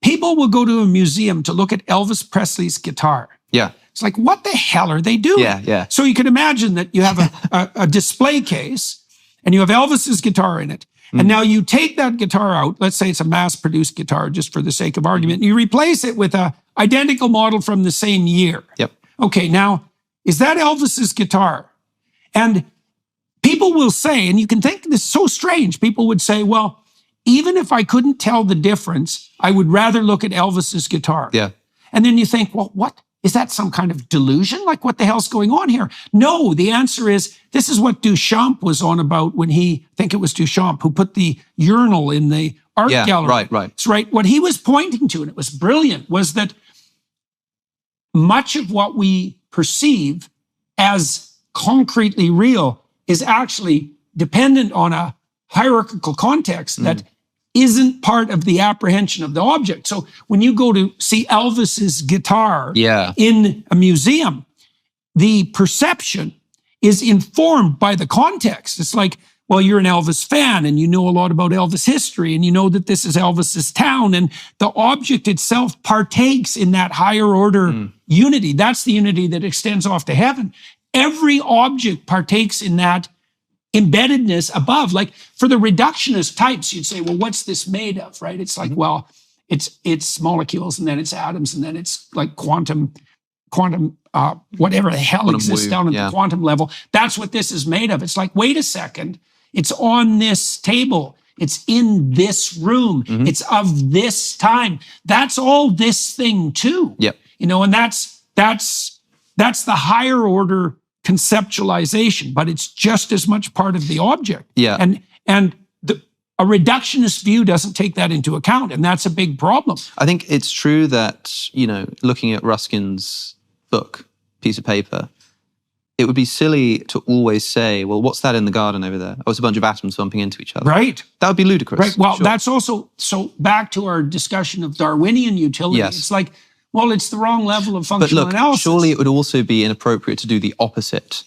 people will go to a museum to look at Elvis Presley's guitar. Yeah. It's like, what the hell are they doing? Yeah. So you can imagine that you have a display case and you have Elvis's guitar in it. And now you take that guitar out, let's say it's a mass-produced guitar, just for the sake of argument, and you replace it with a identical model from the same year. Yep. Okay, now, is that Elvis's guitar? And people will say, and you can think this is so strange, people would say, well, even if I couldn't tell the difference, I would rather look at Elvis's guitar. Yeah. And then you think, well, what? Is that some kind of delusion? Like, what the hell's going on here? No, the answer is, this is what Duchamp was on about when I think it was Duchamp, who put the urinal in the art gallery. Right. It's right. What he was pointing to, and it was brilliant, was that much of what we perceive as concretely real is actually dependent on a hierarchical context that isn't part of the apprehension of the object. So when you go to see Elvis's guitar in a museum, the perception is informed by the context. It's like, well, you're an Elvis fan and you know a lot about Elvis history and you know that this is Elvis's town, and the object itself partakes in that higher order unity. That's the unity that extends off to heaven. Every object partakes in that embeddedness above. Like for the reductionist types, you'd say, well, what's this made of, right? It's like, well, it's molecules and then it's atoms and then it's like quantum, whatever the hell Quantum exists wave, down at the quantum level. That's what this is made of. It's like, wait a second, it's on this table. It's in this room. It's of this time. That's all this thing too. Yep. You know, and that's the higher order conceptualization, but it's just as much part of the object. Yeah. And a reductionist view doesn't take that into account, and that's a big problem. I think it's true that, you know, looking at Ruskin's book, piece of paper, it would be silly to always say, well, what's that in the garden over there? Oh, it's a bunch of atoms bumping into each other. Right. That would be ludicrous. Right. Well, Sure. that's also, so back to our discussion of Darwinian utility. Yes. It's like, well, it's the wrong level of But functional look, analysis. surely it would also be inappropriate to do the opposite.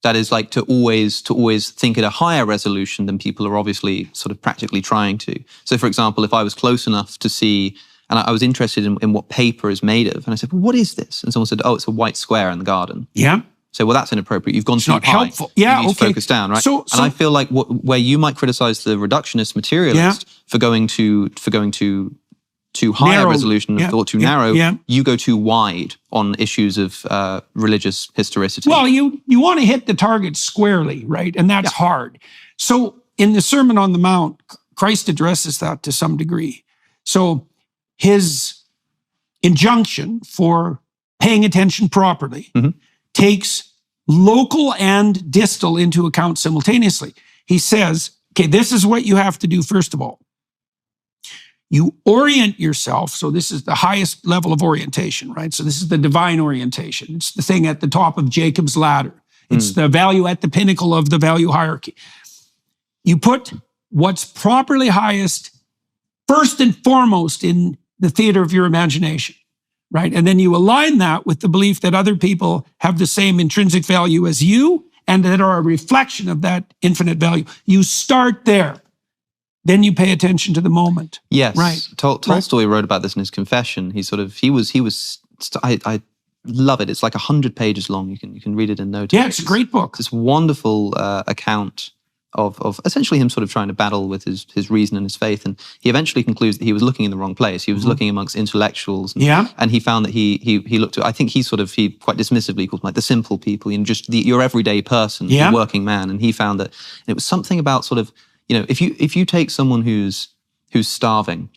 That is like to always think at a higher resolution than people are obviously sort of practically trying to. So for example, if I was close enough to see, and I was interested in what paper is made of, and I said, well, what is this? And someone said, oh, it's a white square in the garden. Yeah. So, well, that's inappropriate. You've gone too not high. helpful. Yeah, you need to focus down, right? So and I feel like where you might criticize the reductionist materialist for going too high a resolution of thought, too narrow, you go too wide on issues of religious historicity. Well, you want to hit the target squarely, right? And that's hard. So in the Sermon on the Mount, Christ addresses that to some degree. So his injunction for paying attention properly takes local and distal into account simultaneously. He says, okay, this is what you have to do first of all. You orient yourself. So this is the highest level of orientation, right? So this is the divine orientation. It's the thing at the top of Jacob's ladder. It's the value at the pinnacle of the value hierarchy. You put what's properly highest first and foremost in the theater of your imagination, right? And then you align that with the belief that other people have the same intrinsic value as you and that are a reflection of that infinite value. You start there. Then you pay attention to the moment. Yes. Right. Tolstoy wrote about this in his Confession. I love it. It's like 100 pages long. You can read it in no time. Yeah, it's a great book. This wonderful account of essentially him sort of trying to battle with his reason and his faith. And he eventually concludes that he was looking in the wrong place. He was looking amongst intellectuals. And he found that he looked at, I think he quite dismissively called them like the simple people, just your everyday person, the working man. And he found that it was something about sort of, if you take someone who's starving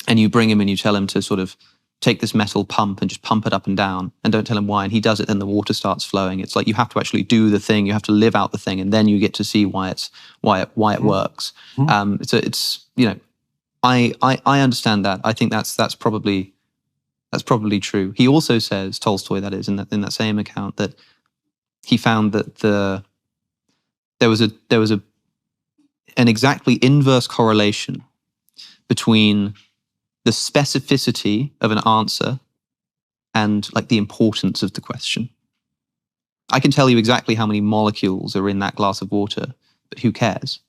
and you bring him and you tell him to sort of take this metal pump and just pump it up and down and don't tell him why, and he does it, then the water starts flowing. It's like you have to actually do the thing, you have to live out the thing, and then you get to see why it works. I understand that. I think that's probably true. He also says, Tolstoy that is, in that same account, that he found that there was an exactly inverse correlation between the specificity of an answer and like the importance of the question. I can tell you exactly how many molecules are in that glass of water, but who cares?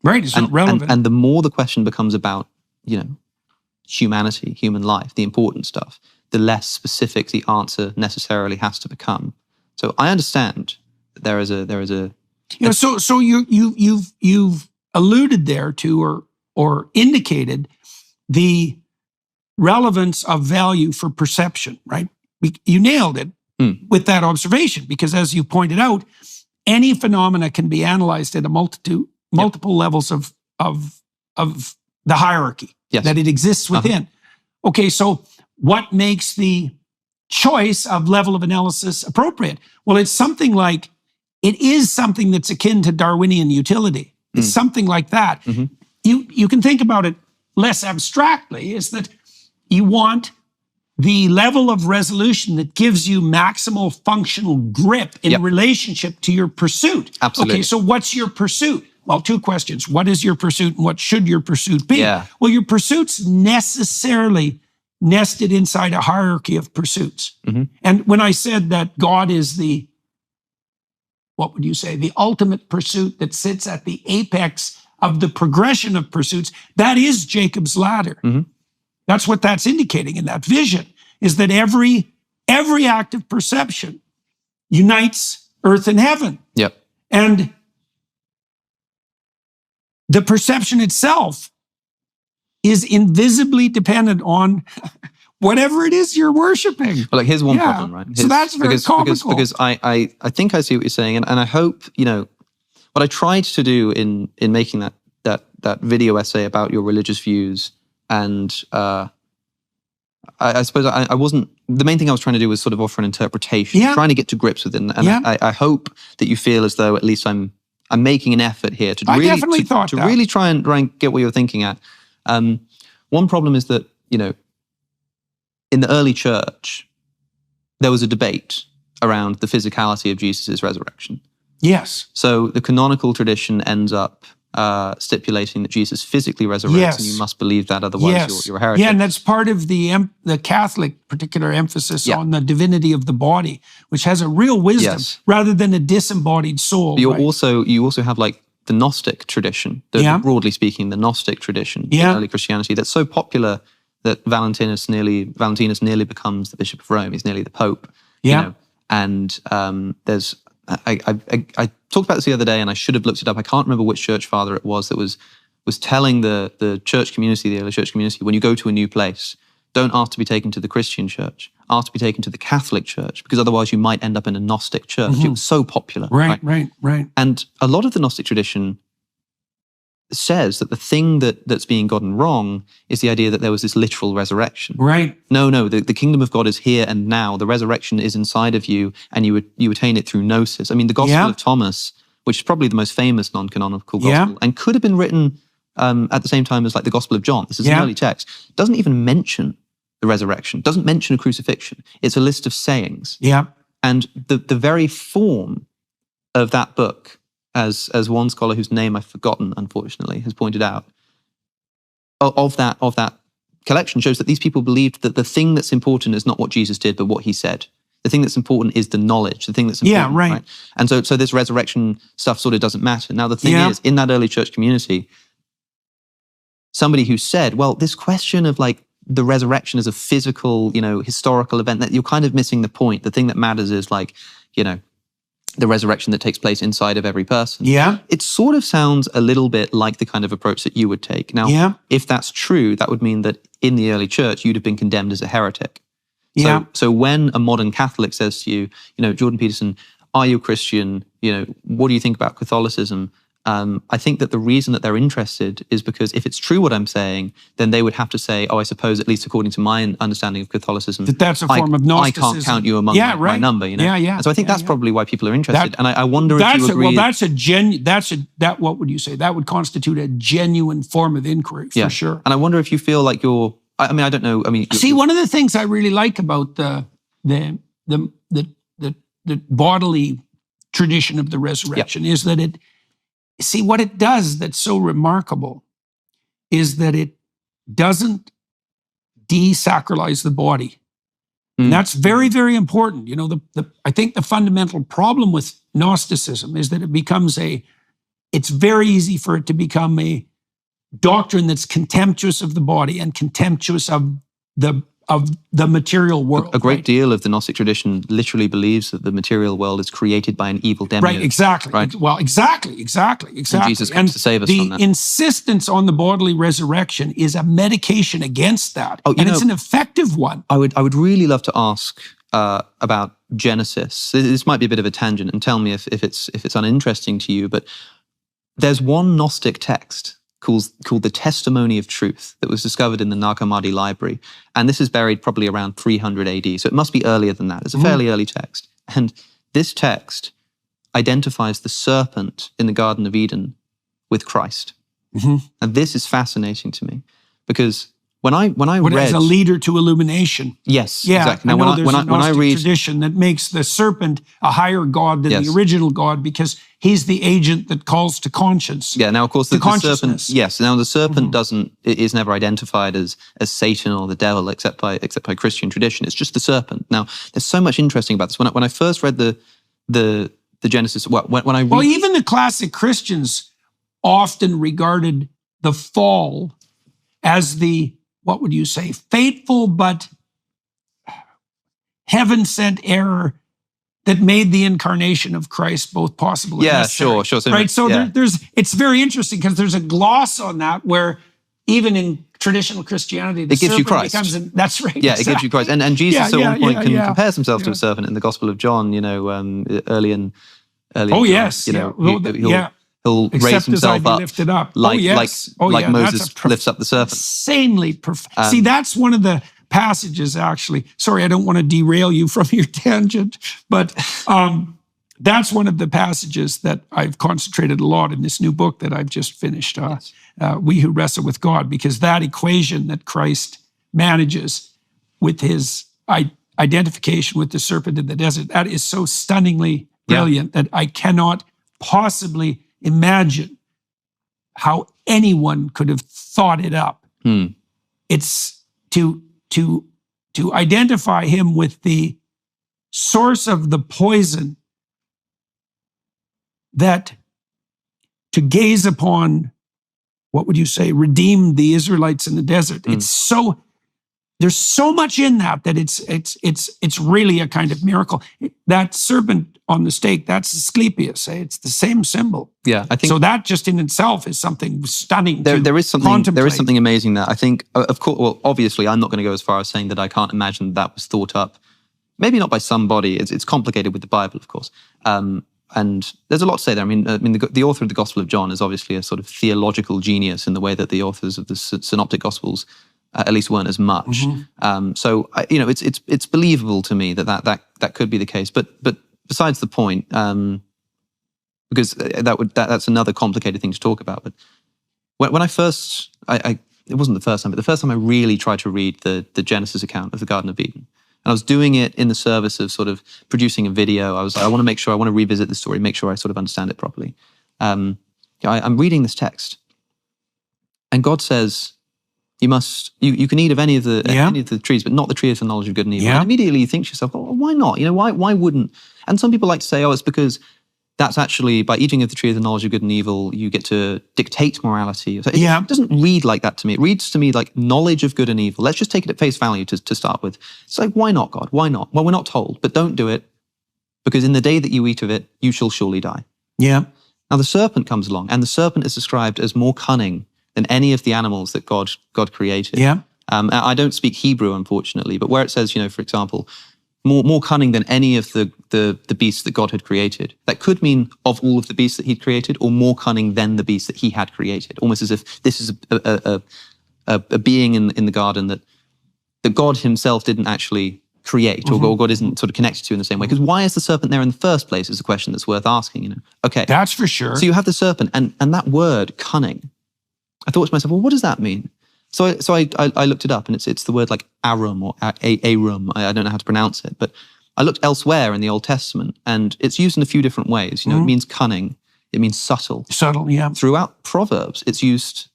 Right, it's not relevant. And the more the question becomes about, humanity, human life, the important stuff, the less specific the answer necessarily has to become. So I understand that there is a so you've alluded there to or indicated the relevance of value for perception, right? You nailed it with that observation, because as you pointed out, any phenomena can be analyzed at a multiple levels of the hierarchy that it exists within. Okay, so what makes the choice of level of analysis appropriate? Well, it's something like, it is something that's akin to Darwinian utility. It's something like that. You can think about it less abstractly, is that you want the level of resolution that gives you maximal functional grip in relationship to your pursuit. Absolutely. Okay, so what's your pursuit? Well, two questions. What is your pursuit and what should your pursuit be? Yeah. Well, your pursuit's necessarily nested inside a hierarchy of pursuits. And when I said that God is the ultimate pursuit that sits at the apex of the progression of pursuits, that is Jacob's ladder. That's what that's indicating in that vision, is that every act of perception unites earth and heaven. Yep. And the perception itself is invisibly dependent on whatever it is you're worshiping. Well, like here's one problem, right? So that's very comical. Because I think I see what you're saying, and I hope, what I tried to do in making that video essay about your religious views, and I suppose I wasn't, the main thing I was trying to do was sort of offer an interpretation, trying to get to grips with it. And I hope that you feel as though at least I'm making an effort here to really try and get what you're thinking at. One problem is that, in the early church, there was a debate around the physicality of Jesus' resurrection. Yes. So the canonical tradition ends up stipulating that Jesus physically resurrects, and you must believe that, otherwise you're a heretic. Yeah, and that's part of the Catholic particular emphasis on the divinity of the body, which has a real wisdom rather than a disembodied soul. But you also have like the Gnostic tradition, broadly speaking, the Gnostic tradition in early Christianity that's so popular that Valentinus nearly becomes the Bishop of Rome. He's nearly the Pope. And there's I talked about this the other day, and I should have looked it up. I can't remember which church father it was that was telling the church community, the early church community, when you go to a new place, don't ask to be taken to the Christian church. Ask to be taken to the Catholic church, because otherwise you might end up in a Gnostic church. It was so popular. Right. And a lot of the Gnostic tradition says that the thing that's being gotten wrong is the idea that there was this literal resurrection. Right. No, the kingdom of God is here and now. The resurrection is inside of you, and you attain it through gnosis. I mean, the Gospel of Thomas, which is probably the most famous non-canonical gospel, and could have been written at the same time as like the Gospel of John. This is an early text. Doesn't even mention the resurrection. Doesn't mention a crucifixion. It's a list of sayings. Yeah. And the very form of that book, as one scholar whose name I've forgotten, unfortunately, has pointed out, of that collection shows that these people believed that the thing that's important is not what Jesus did, but what he said. The thing that's important is the knowledge. The thing that's important, right? And so this resurrection stuff sort of doesn't matter. Now the thing is, in that early church community, somebody who said, well, this question of like the resurrection as a physical, historical event, that you're kind of missing the point. The thing that matters is like, the resurrection that takes place inside of every person. Yeah. It sort of sounds a little bit like the kind of approach that you would take. Now, if that's true, that would mean that in the early church, you'd have been condemned as a heretic. So when a modern Catholic says to you, Jordan Peterson, are you a Christian? What do you think about Catholicism? I think that the reason that they're interested is because if it's true what I'm saying, then they would have to say, I suppose, at least according to my understanding of Catholicism, that's a form of Gnosticism. I can't count you among my number. And so I think that's probably why people are interested. And I wonder if you agree. Well, what would you say? That would constitute a genuine form of inquiry, for sure. And I wonder if you feel like I don't know. See, one of the things I really like about the bodily tradition of the resurrection is that what it does that's so remarkable is that it doesn't desacralize the body. And that's very, very important. I think the fundamental problem with Gnosticism is that it's very easy for it to become a doctrine that's contemptuous of the body and contemptuous of the material world. A great deal of the Gnostic tradition literally believes that the material world is created by an evil demiurge. Right, exactly. Right? Well, exactly. And Jesus comes to save us from that. The insistence on the bodily resurrection is a medication against that. And it's an effective one. I would really love to ask about Genesis. This might be a bit of a tangent, and tell me if it's uninteresting to you, but there's one Gnostic text called the Testimony of Truth that was discovered in the Nag Hammadi library. And this is buried probably around 300 AD. So it must be earlier than that. It's a fairly early text. And this text identifies the serpent in the Garden of Eden with Christ. And this is fascinating to me because when I read as a leader to illumination. Yes, yeah, exactly. Now, when I read tradition that makes the serpent a higher god than the original god because he's the agent that calls to conscience. Yeah. Now, of course, the serpent. Yes. Now, the serpent is never identified as Satan or the devil, except by Christian tradition. It's just the serpent. Now, there's so much interesting about this. When I first read the Genesis, when I read, even the classic Christians often regarded the fall as what would you say, fateful but heaven-sent error that made the incarnation of Christ both possible and necessary. Sure. So, right? So it's very interesting because there's a gloss on that where even in traditional Christianity, it gives you Christ. That's right. Yeah, it gives you Christ. And Jesus at one point compares himself to a serpent in the Gospel of John, early in Oh, yes. He'll raise himself up lifted up. like Moses lifts up the serpent. Insanely profound. See, that's one of the passages, actually. Sorry, I don't want to derail you from your tangent, but that's one of the passages that I've concentrated a lot in this new book that I've just finished, We Who Wrestle with God, because that equation that Christ manages with his identification with the serpent in the desert, that is so stunningly brilliant that I cannot possibly imagine how anyone could have thought it up. It's to identify him with the source of the poison, that to gaze upon, what would you say, redeemed the Israelites in the desert. There's so much in that it's really a kind of miracle. That serpent on the stake, that's Asclepius. It's the same symbol. Yeah, I think so. That just in itself is something stunning. There is something amazing there. I think, of course, well, obviously, I'm not going to go as far as saying that I can't imagine that was thought up. Maybe not by somebody. It's complicated with the Bible, of course. And there's a lot to say there. I mean, the author of the Gospel of John is obviously a sort of theological genius in the way that the authors of the Synoptic Gospels at least weren't as much. So it's believable to me that could be the case. But besides the point, because that's another complicated thing to talk about. But when I first, it wasn't the first time, but the first time I really tried to read the Genesis account of the Garden of Eden. And I was doing it in the service of sort of producing a video. I want to revisit the story, make sure I sort of understand it properly. I'm reading this text, and God says, you can eat of any of the trees, but not the tree of the knowledge of good and evil. And immediately you think to yourself, oh, why not? Why wouldn't? And some people like to say, it's because that's actually, by eating of the tree of the knowledge of good and evil, you get to dictate morality. So it doesn't read like that to me. It reads to me like knowledge of good and evil. Let's just take it at face value to start with. It's like, why not, God? Why not? Well, we're not told, but don't do it. because in the day that you eat of it, you shall surely die. Yeah. Now the serpent comes along, and the serpent is described as more cunning than any of the animals that God created. Yeah. I don't speak Hebrew, unfortunately, but where it says, for example, more cunning than any of the beasts that God had created, that could mean of all of the beasts that he'd created, or more cunning than the beasts that he had created. Almost as if this is a being in the garden that God himself didn't actually create, or God isn't sort of connected to in the same way. Because why is the serpent there in the first place is a question that's worth asking. Okay, that's for sure. So you have the serpent, and that word cunning. I thought to myself, well, what does that mean? So I looked it up, and it's the word like arum or arum. I don't know how to pronounce it, but I looked elsewhere in the Old Testament, and it's used in a few different ways. It means cunning, it means subtle. Subtle, yeah. Throughout Proverbs, it's used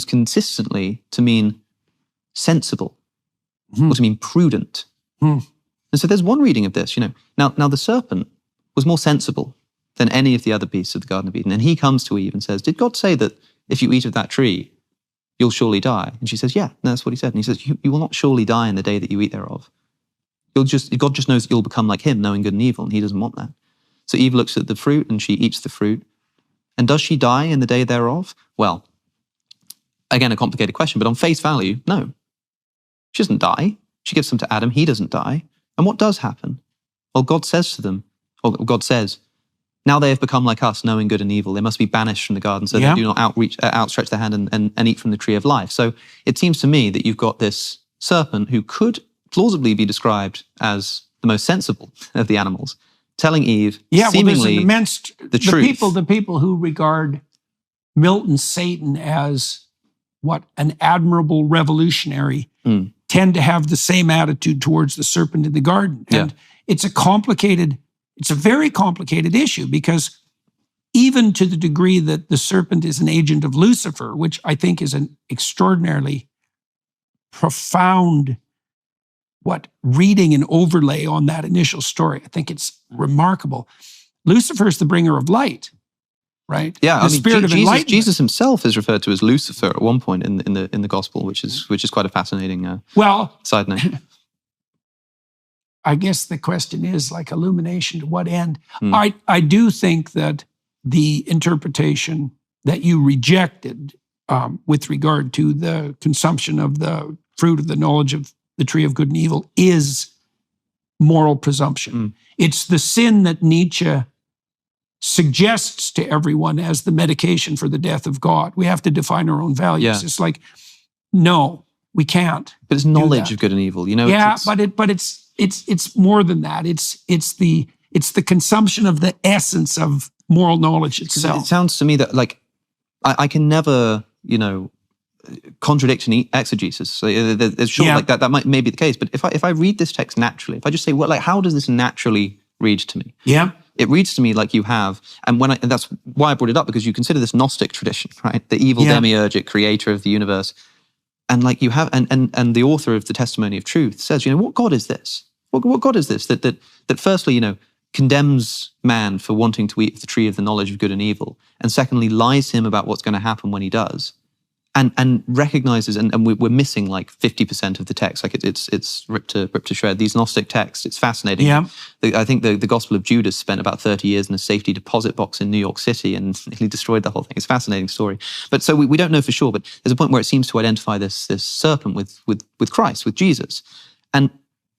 consistently to mean sensible, or to mean prudent. And so there's one reading of this. Now the serpent was more sensible than any of the other beasts of the Garden of Eden, and he comes to Eve and says, "Did God say that if you eat of that tree, you'll surely die?" And she says, "Yeah, that's what he said." And he says, you will not surely die in the day that you eat thereof. God just knows that you'll become like him, knowing good and evil, and he doesn't want that. So Eve looks at the fruit, and she eats the fruit. And does she die in the day thereof? Well, again, a complicated question, but on face value, no. She doesn't die. She gives them to Adam, he doesn't die. And what does happen? Well, God says to them, or God says, "Now they have become like us, knowing good and evil. They must be banished from the garden, so they do not outstretch their hand and eat from the tree of life." So it seems to me that you've got this serpent who could plausibly be described as the most sensible of the animals, telling Eve seemingly the truth. The people who regard Milton's Satan as an admirable revolutionary tend to have the same attitude towards the serpent in the garden. And it's a very complicated issue, because even to the degree that the serpent is an agent of Lucifer, which I think is an extraordinarily profound reading and overlay on that initial story. I think it's remarkable. Lucifer is the bringer of light, right? Yeah, the spirit of enlightenment. Jesus himself is referred to as Lucifer at one point in the gospel, which is quite a fascinating side note. I guess the question is, illumination to what end? I do think that the interpretation that you rejected with regard to the consumption of the fruit of the knowledge of the tree of good and evil is moral presumption. It's the sin that Nietzsche suggests to everyone as the medication for the death of God. We have to define our own values. Yeah. It's like, no, we can't. But it's knowledge of good and evil. But it's more than that. It's the consumption of the essence of moral knowledge itself. It sounds to me that I can never, contradict an exegesis. So it's sure that might be the case. But if I read this text naturally, if I just say, how does this naturally read to me? Yeah. It reads to me like you have, and that's why I brought it up, because you consider this Gnostic tradition, right? The evil demiurgic creator of the universe. And you have, and the author of the Testimony of Truth says, what God is this? What God is this? That firstly, condemns man for wanting to eat of the tree of the knowledge of good and evil, and secondly, lies to him about what's going to happen when he does, and recognizes, and we're missing 50% of the text. It's ripped to shred. These Gnostic texts, it's fascinating. Yeah. I think the Gospel of Judas spent about 30 years in a safety deposit box in New York City and nearly destroyed the whole thing. It's a fascinating story. But so we don't know for sure, but there's a point where it seems to identify this serpent with Christ, with Jesus. And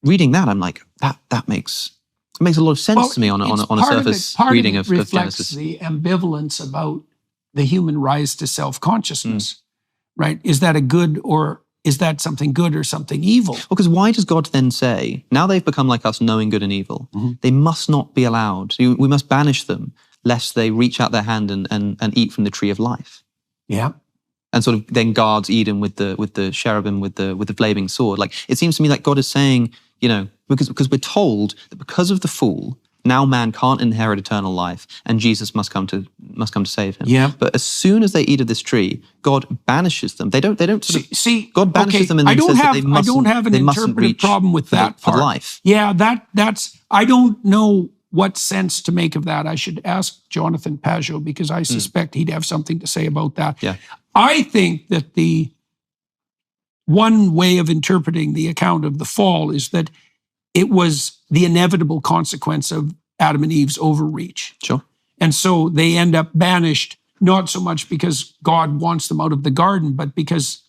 reading that, I'm like, that makes a lot of sense to me on a surface reading of Genesis. The ambivalence about the human rise to self-consciousness. Right? Is that a good, or is that something good or something evil? Well, because why does God then say, now they've become like us, knowing good and evil, they must not be allowed, we must banish them, lest they reach out their hand and eat from the tree of life. Yeah. And sort of then guards Eden with the cherubim, with the flaming sword. It seems to me like God is saying, because we're told that because of the fall, now man can't inherit eternal life, and Jesus must come to save him. Yeah. But as soon as they eat of this tree, God banishes them. They don't see. God banishes them, and then says that they mustn't. I don't have an interpretive problem with that for part. Life. Yeah, that's. I don't know what sense to make of that. I should ask Jonathan Pajot, because I suspect he'd have something to say about that. Yeah. I think that the one way of interpreting the account of the fall is that it was the inevitable consequence of Adam and Eve's overreach. Sure. And so they end up banished, not so much because God wants them out of the garden, but because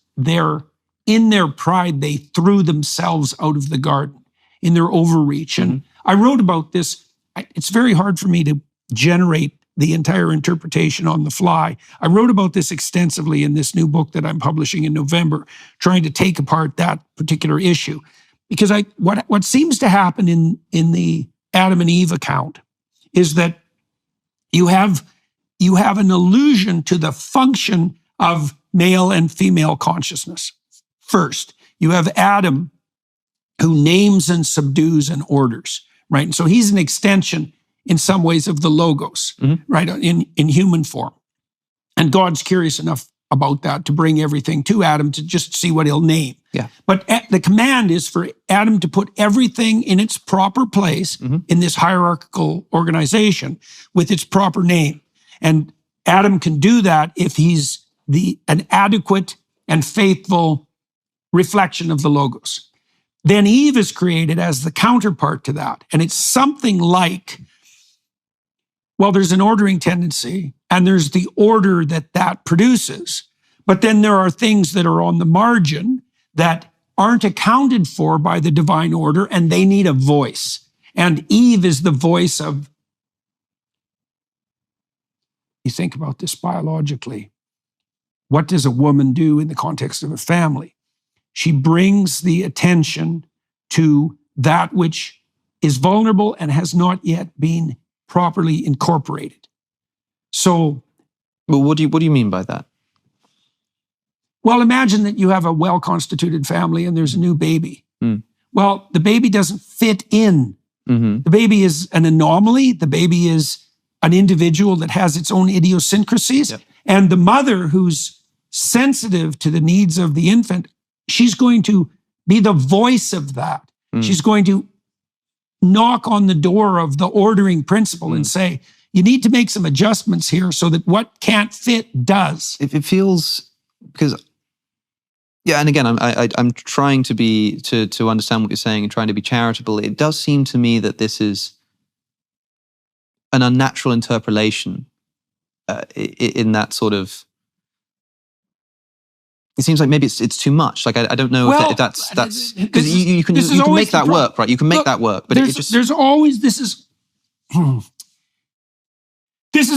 in their pride, they threw themselves out of the garden in their overreach. And I wrote about this. It's very hard for me to generate the entire interpretation on the fly. I wrote about this extensively in this new book that I'm publishing in November, trying to take apart that particular issue. Because what seems to happen in the Adam and Eve account is that you have an allusion to the function of male and female consciousness. First, you have Adam, who names and subdues and orders, right? And so he's an extension in some ways of the Logos, right, in human form. And God's curious enough about that to bring everything to Adam to just see what he'll name. Yeah. But the command is for Adam to put everything in its proper place in this hierarchical organization with its proper name. And Adam can do that if he's an adequate and faithful reflection of the Logos. Then Eve is created as the counterpart to that. And it's something like, well, there's an ordering tendency and there's the order that produces. But then there are things that are on the margin that aren't accounted for by the divine order, and they need a voice. And Eve is the voice of, you think about this biologically, what does a woman do in the context of a family? She brings the attention to that which is vulnerable and has not yet been properly incorporated. So, well, what do you mean by that? Well, imagine that you have a well-constituted family and there's a new baby. Well, the baby doesn't fit in. The baby is an anomaly. The baby is an individual that has its own idiosyncrasies. Yep. And the mother, who's sensitive to the needs of the infant, she's going to be the voice of that. She's going to knock on the door of the ordering principle and say, you need to make some adjustments here so that what can't fit does. It feels, because, yeah, and again, I'm trying to understand what you're saying and trying to be charitable. It does seem to me that this is an unnatural interpolation in that sort of. It seems like maybe it's too much. Like I don't know if that's because you can make that work, right? You can make that work, but there's always this is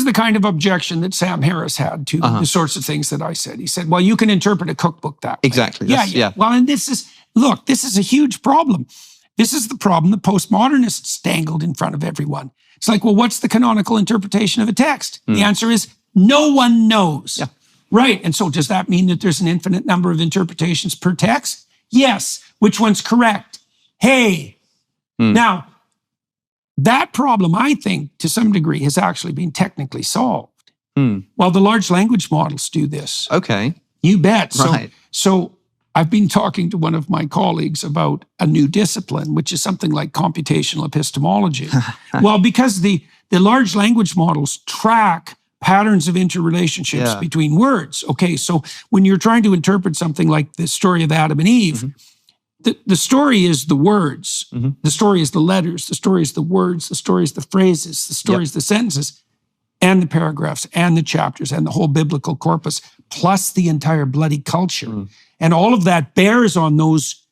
the kind of objection that Sam Harris had to the sorts of things that I said. He said, "Well, you can interpret a cookbook that way." Exactly. Yeah. Well, and this is a huge problem. This is the problem that postmodernists dangled in front of everyone. It's like, well, what's the canonical interpretation of a text? The answer is no one knows. Yeah. Right. And so does that mean that there's an infinite number of interpretations per text? Yes. Which one's correct? Hey. Now, that problem, I think, to some degree, has actually been technically solved. Well, the large language models do this. Okay. You bet. Right. So I've been talking to one of my colleagues about a new discipline, which is something like computational epistemology. Well, because the large language models track patterns of interrelationships between words. Okay, so when you're trying to interpret something like the story of Adam and Eve, the story is the words, the story is the letters, the story is the words, the story is the phrases, the story is the sentences, and the paragraphs, and the chapters, and the whole biblical corpus, plus the entire bloody culture. And all of that bears on those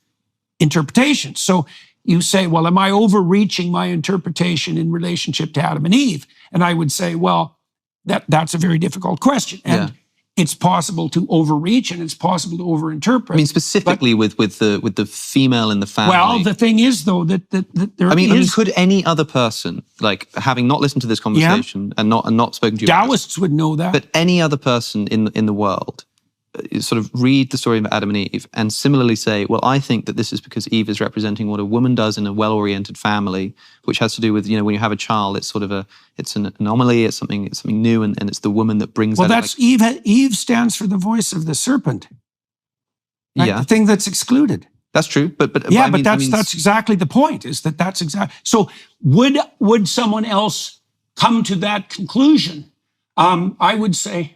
interpretations. So you say, well, am I overreaching my interpretation in relationship to Adam and Eve? And I would say, well, that's a very difficult question. And it's possible to overreach and it's possible to overinterpret. I mean, specifically with the female in the family. Well, the thing is, though, that there I mean, is... could any other person, like having not listened to this conversation and not spoken to you, Taoists would know that. But any other person in the world sort of read the story of Adam and Eve and similarly say, well, I think that this is because Eve is representing what a woman does in a well-oriented family, which has to do with, when you have a child, it's sort of it's an anomaly, it's something new, and it's the woman that brings that. Well, that's Eve. Eve stands for the voice of the serpent. Right? Yeah. The thing that's excluded. That's true. But that's exactly the point, is that's exactly. So would someone else come to that conclusion? I would say,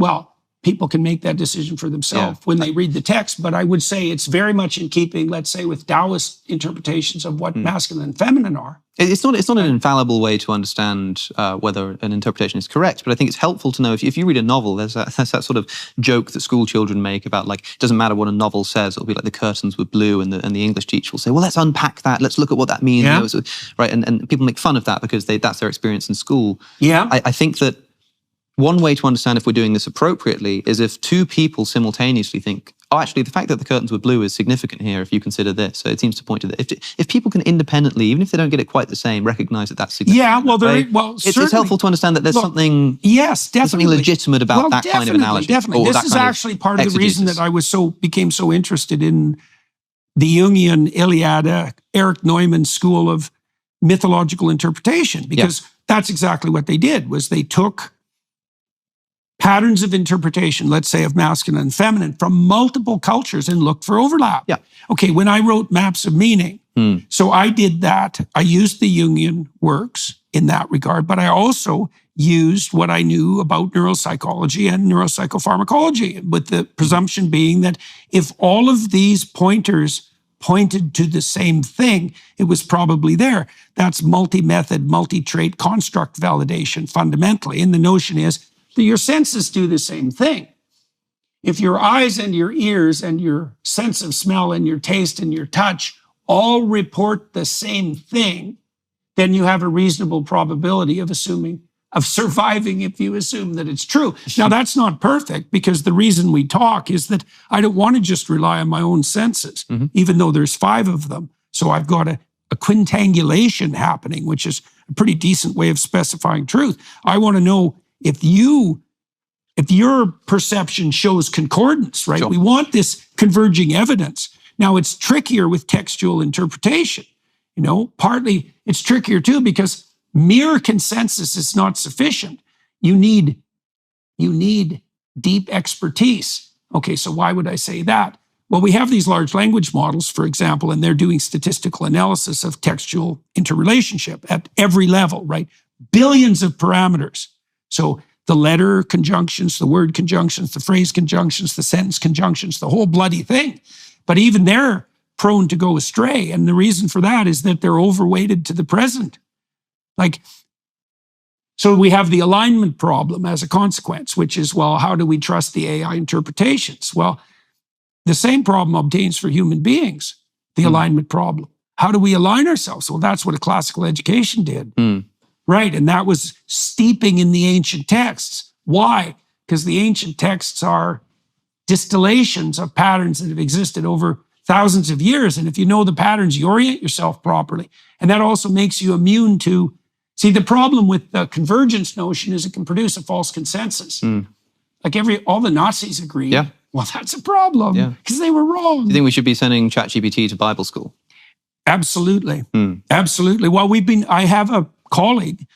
well, people can make that decision for themselves when they read the text. But I would say it's very much in keeping, let's say, with Taoist interpretations of what masculine and feminine are. It's not an infallible way to understand whether an interpretation is correct, but I think it's helpful to know if you read a novel, there's that sort of joke that school children make about, like, it doesn't matter what a novel says, it'll be like the curtains were blue, and the English teacher will say, well, let's unpack that, let's look at what that means. Yeah. You know, right? And people make fun of that because that's their experience in school. Yeah. I think that one way to understand if we're doing this appropriately is if two people simultaneously think, oh, actually, the fact that the curtains were blue is significant here if you consider this. So it seems to point to that. If people can independently, even if they don't get it quite the same, recognize that that's significant. Yeah, well, it's helpful to understand that there's something. Yes, definitely. There's something legitimate about that kind of analogy. Definitely. This is actually part of the reason that I became so interested in the Jungian Iliad, Eric Neumann's school of mythological interpretation, because that's exactly what they did. Was they took patterns of interpretation, let's say of masculine and feminine, from multiple cultures and looked for overlap. Yeah. Okay, when I wrote Maps of Meaning, so I did that. I used the Jungian works in that regard, but I also used what I knew about neuropsychology and neuropsychopharmacology, with the presumption being that if all of these pointers pointed to the same thing, it was probably there. That's multi-method, multi-trait construct validation fundamentally. And the notion is that your senses do the same thing. If your eyes and your ears and your sense of smell and your taste and your touch all report the same thing, then you have a reasonable probability of surviving if you assume that it's true. Now, that's not perfect, because the reason we talk is that I don't want to just rely on my own senses, even though there's 5 of them. So I've got a quintangulation happening, which is a pretty decent way of specifying truth. I want to know if your perception shows concordance, right? Sure. We want this converging evidence. Now, it's trickier with textual interpretation. Partly it's trickier too, because mere consensus is not sufficient. You need deep expertise. Okay, so why would I say that? Well, we have these large language models, for example, and they're doing statistical analysis of textual interrelationship at every level, right? Billions of parameters. So the letter conjunctions, the word conjunctions, the phrase conjunctions, the sentence conjunctions, the whole bloody thing. But even they're prone to go astray. And the reason for that is that they're overweighted to the present. So we have the alignment problem as a consequence, which is, well, how do we trust the AI interpretations? Well, the same problem obtains for human beings, the alignment problem. How do we align ourselves? Well, that's what a classical education did. Right, and that was steeping in the ancient texts. Why? Because the ancient texts are distillations of patterns that have existed over thousands of years. And if you know the patterns, you orient yourself properly. And that also makes you immune to... See, the problem with the convergence notion is it can produce a false consensus. Like all the Nazis agreed. Yeah. Well, that's a problem, because they were wrong. Do you think we should be sending ChatGPT to Bible school? Absolutely. Absolutely. Well, I have a colleague,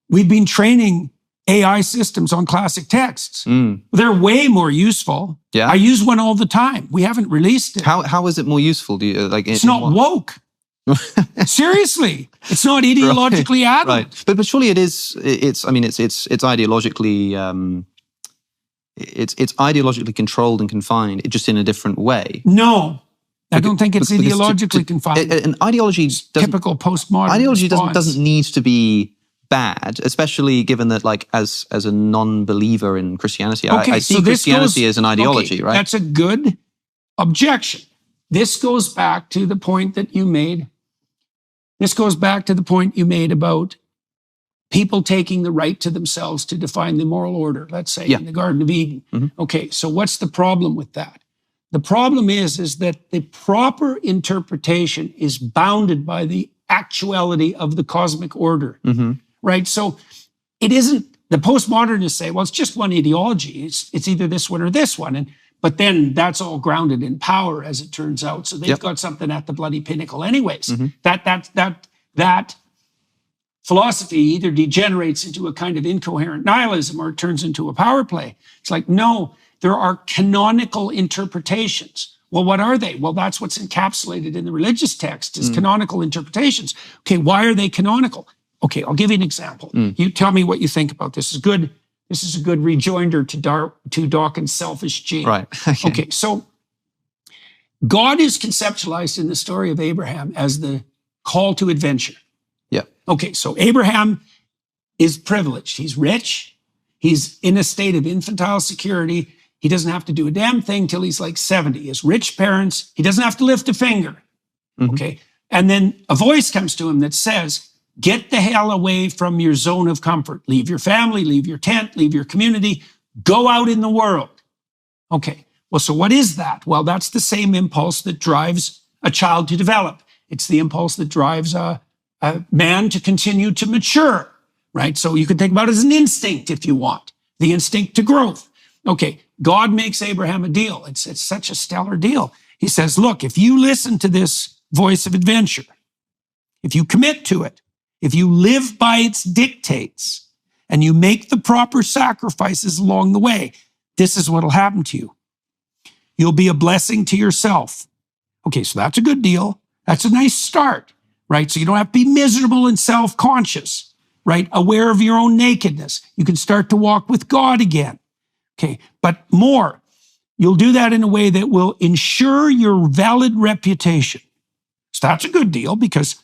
we've been training AI systems on classic texts. They're way more useful. Yeah. I use one all the time. We haven't released it. How is it more useful? Do you It's not woke. Seriously, it's not ideologically addled. Right, but surely it is. It's ideologically. It's ideologically controlled and confined, just in a different way. No. I don't think it's ideologically confined. An ideology typical postmodern. Ideology doesn't need to be bad, especially given that, like, as a non-believer in Christianity, I see Christianity as an ideology, right? That's a good objection. This goes back to the point that you made. This goes back to the point you made about people taking the right to themselves to define the moral order, let's say, in the Garden of Eden. Okay, so what's the problem with that? The problem is that the proper interpretation is bounded by the actuality of the cosmic order, right? So it isn't, the postmodernists say, well, it's just one ideology. It's either this one or this one. But then that's all grounded in power, as it turns out. So they've got something at the bloody pinnacle anyways. That philosophy either degenerates into a kind of incoherent nihilism or it turns into a power play. It's like, no, there are canonical interpretations. Well, what are they? Well, that's what's encapsulated in the religious text is canonical interpretations. Okay, why are they canonical? Okay, I'll give you an example. You tell me what you think about this. Is good. This is a good rejoinder to Dawkins' selfish gene. Right. Okay, so God is conceptualized in the story of Abraham as the call to adventure. Yeah. Okay, so Abraham is privileged. He's rich. He's in a state of infantile security. He doesn't have to do a damn thing till he's like 70. He has rich parents. He doesn't have to lift a finger. Mm-hmm. Okay. And then a voice comes to him that says, get the hell away from your zone of comfort. Leave your family, leave your tent, leave your community. Go out in the world. Okay. Well, so what is that? Well, that's the same impulse that drives a child to develop. It's the impulse that drives a man to continue to mature, right? So you can think about it as an instinct if you want, the instinct to growth. Okay, God makes Abraham a deal. It's such a stellar deal. He says, look, if you listen to this voice of adventure, if you commit to it, if you live by its dictates, and you make the proper sacrifices along the way, this is what will happen to you. You'll be a blessing to yourself. Okay, so that's a good deal. That's a nice start, right? So you don't have to be miserable and self-conscious, right? Aware of your own nakedness. You can start to walk with God again. Okay, but more, you'll do that in a way that will ensure your valid reputation. So that's a good deal because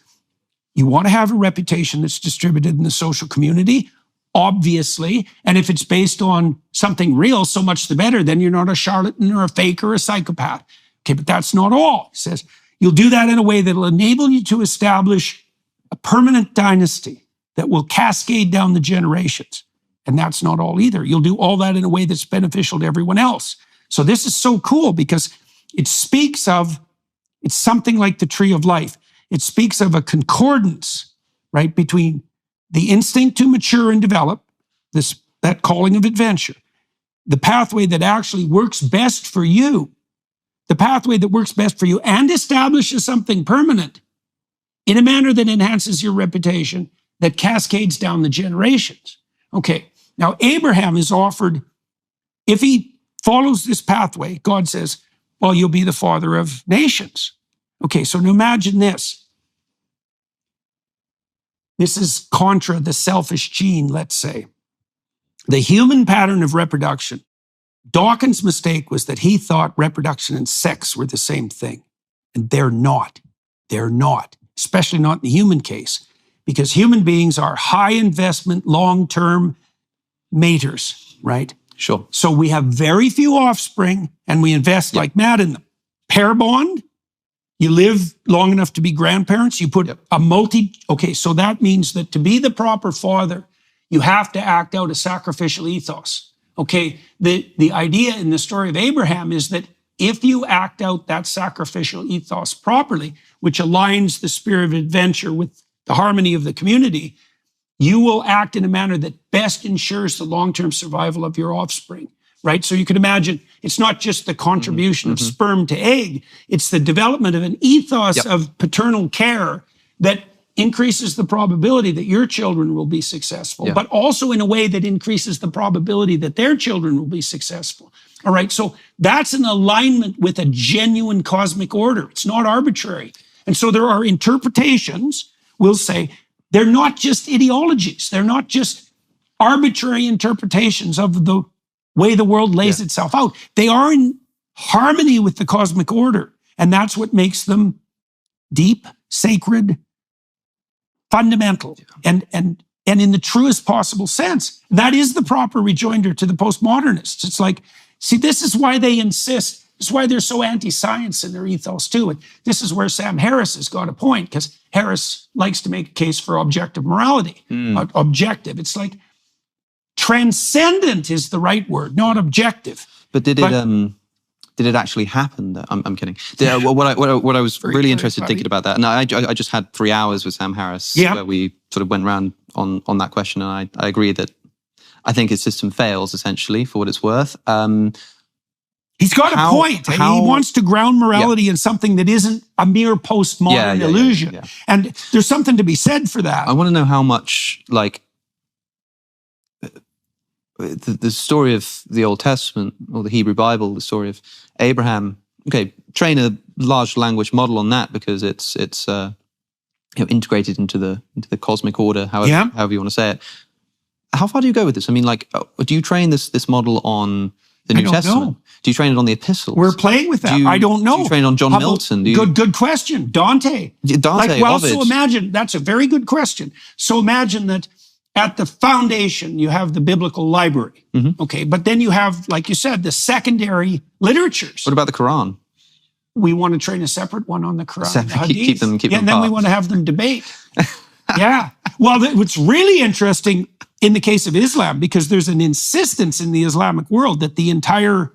you want to have a reputation that's distributed in the social community, obviously. And if it's based on something real, so much the better. Then you're not a charlatan or a fake or a psychopath. Okay, but that's not all. He says, you'll do that in a way that will enable you to establish a permanent dynasty that will cascade down the generations. And that's not all either. You'll do all that in a way that's beneficial to everyone else. So this is so cool because it speaks of, it's something like the tree of life. It speaks of a concordance, right, between the instinct to mature and develop, that calling of adventure, the pathway that actually works best for you, the pathway that works best for you and establishes something permanent in a manner that enhances your reputation, that cascades down the generations. Okay, now Abraham is offered, if he follows this pathway, God says, well, you'll be the father of nations. Okay, so now imagine this. This is contra the selfish gene, let's say. The human pattern of reproduction. Dawkins' mistake was that he thought reproduction and sex were the same thing. And they're not. They're not, especially not in the human case, because human beings are high investment, long-term maters, right? Sure. So we have very few offspring and we invest like mad in them. Pair bond, you live long enough to be grandparents, you put okay, so that means that to be the proper father, you have to act out a sacrificial ethos. Okay, the idea in the story of Abraham is that if you act out that sacrificial ethos properly, which aligns the spirit of adventure with the harmony of the community, you will act in a manner that best ensures the long-term survival of your offspring, right? So you can imagine it's not just the contribution of sperm to egg, it's the development of an ethos of paternal care that increases the probability that your children will be successful, but also in a way that increases the probability that their children will be successful. All right, so that's an alignment with a genuine cosmic order. It's not arbitrary. And so there are interpretations, we'll say, they're not just ideologies. They're not just arbitrary interpretations of the way the world lays itself out. They are in harmony with the cosmic order. And that's what makes them deep, sacred, fundamental, and in the truest possible sense. That is the proper rejoinder to the postmodernists. It's like, see, this is why they insist. This is why they're so anti-science in their ethos too. And this is where Sam Harris has got a point, because Harris likes to make a case for objective morality. Objective. It's like transcendent is the right word, not objective. But did it actually happen? I'm kidding. What I was really interested thinking about that, and I just had 3 hours with Sam Harris where we sort of went around on that question, and I agree that I think his system fails essentially for what it's worth. He's got a point. He wants to ground morality in something that isn't a mere postmodern illusion. And there's something to be said for that. I want to know how much, like, the story of the Old Testament or the Hebrew Bible, the story of Abraham. Okay, train a large language model on that because it's integrated into the cosmic order, however you want to say it. how far do you go with this? I mean, like, do you train this model on the New Testament? Know. Do you train it on the epistles? We're playing with that. I don't know. Do you train on John Milton? Good question. Dante. Ovid. So imagine, that's a very good question. So imagine that at the foundation, you have the biblical library. Okay, but then you have, like you said, the secondary literatures. What about the Quran? We want to train a separate one on the Quran. Keep them and then we want to have them debate. Yeah. Well, what's really interesting in the case of Islam, because there's an insistence in the Islamic world that the entire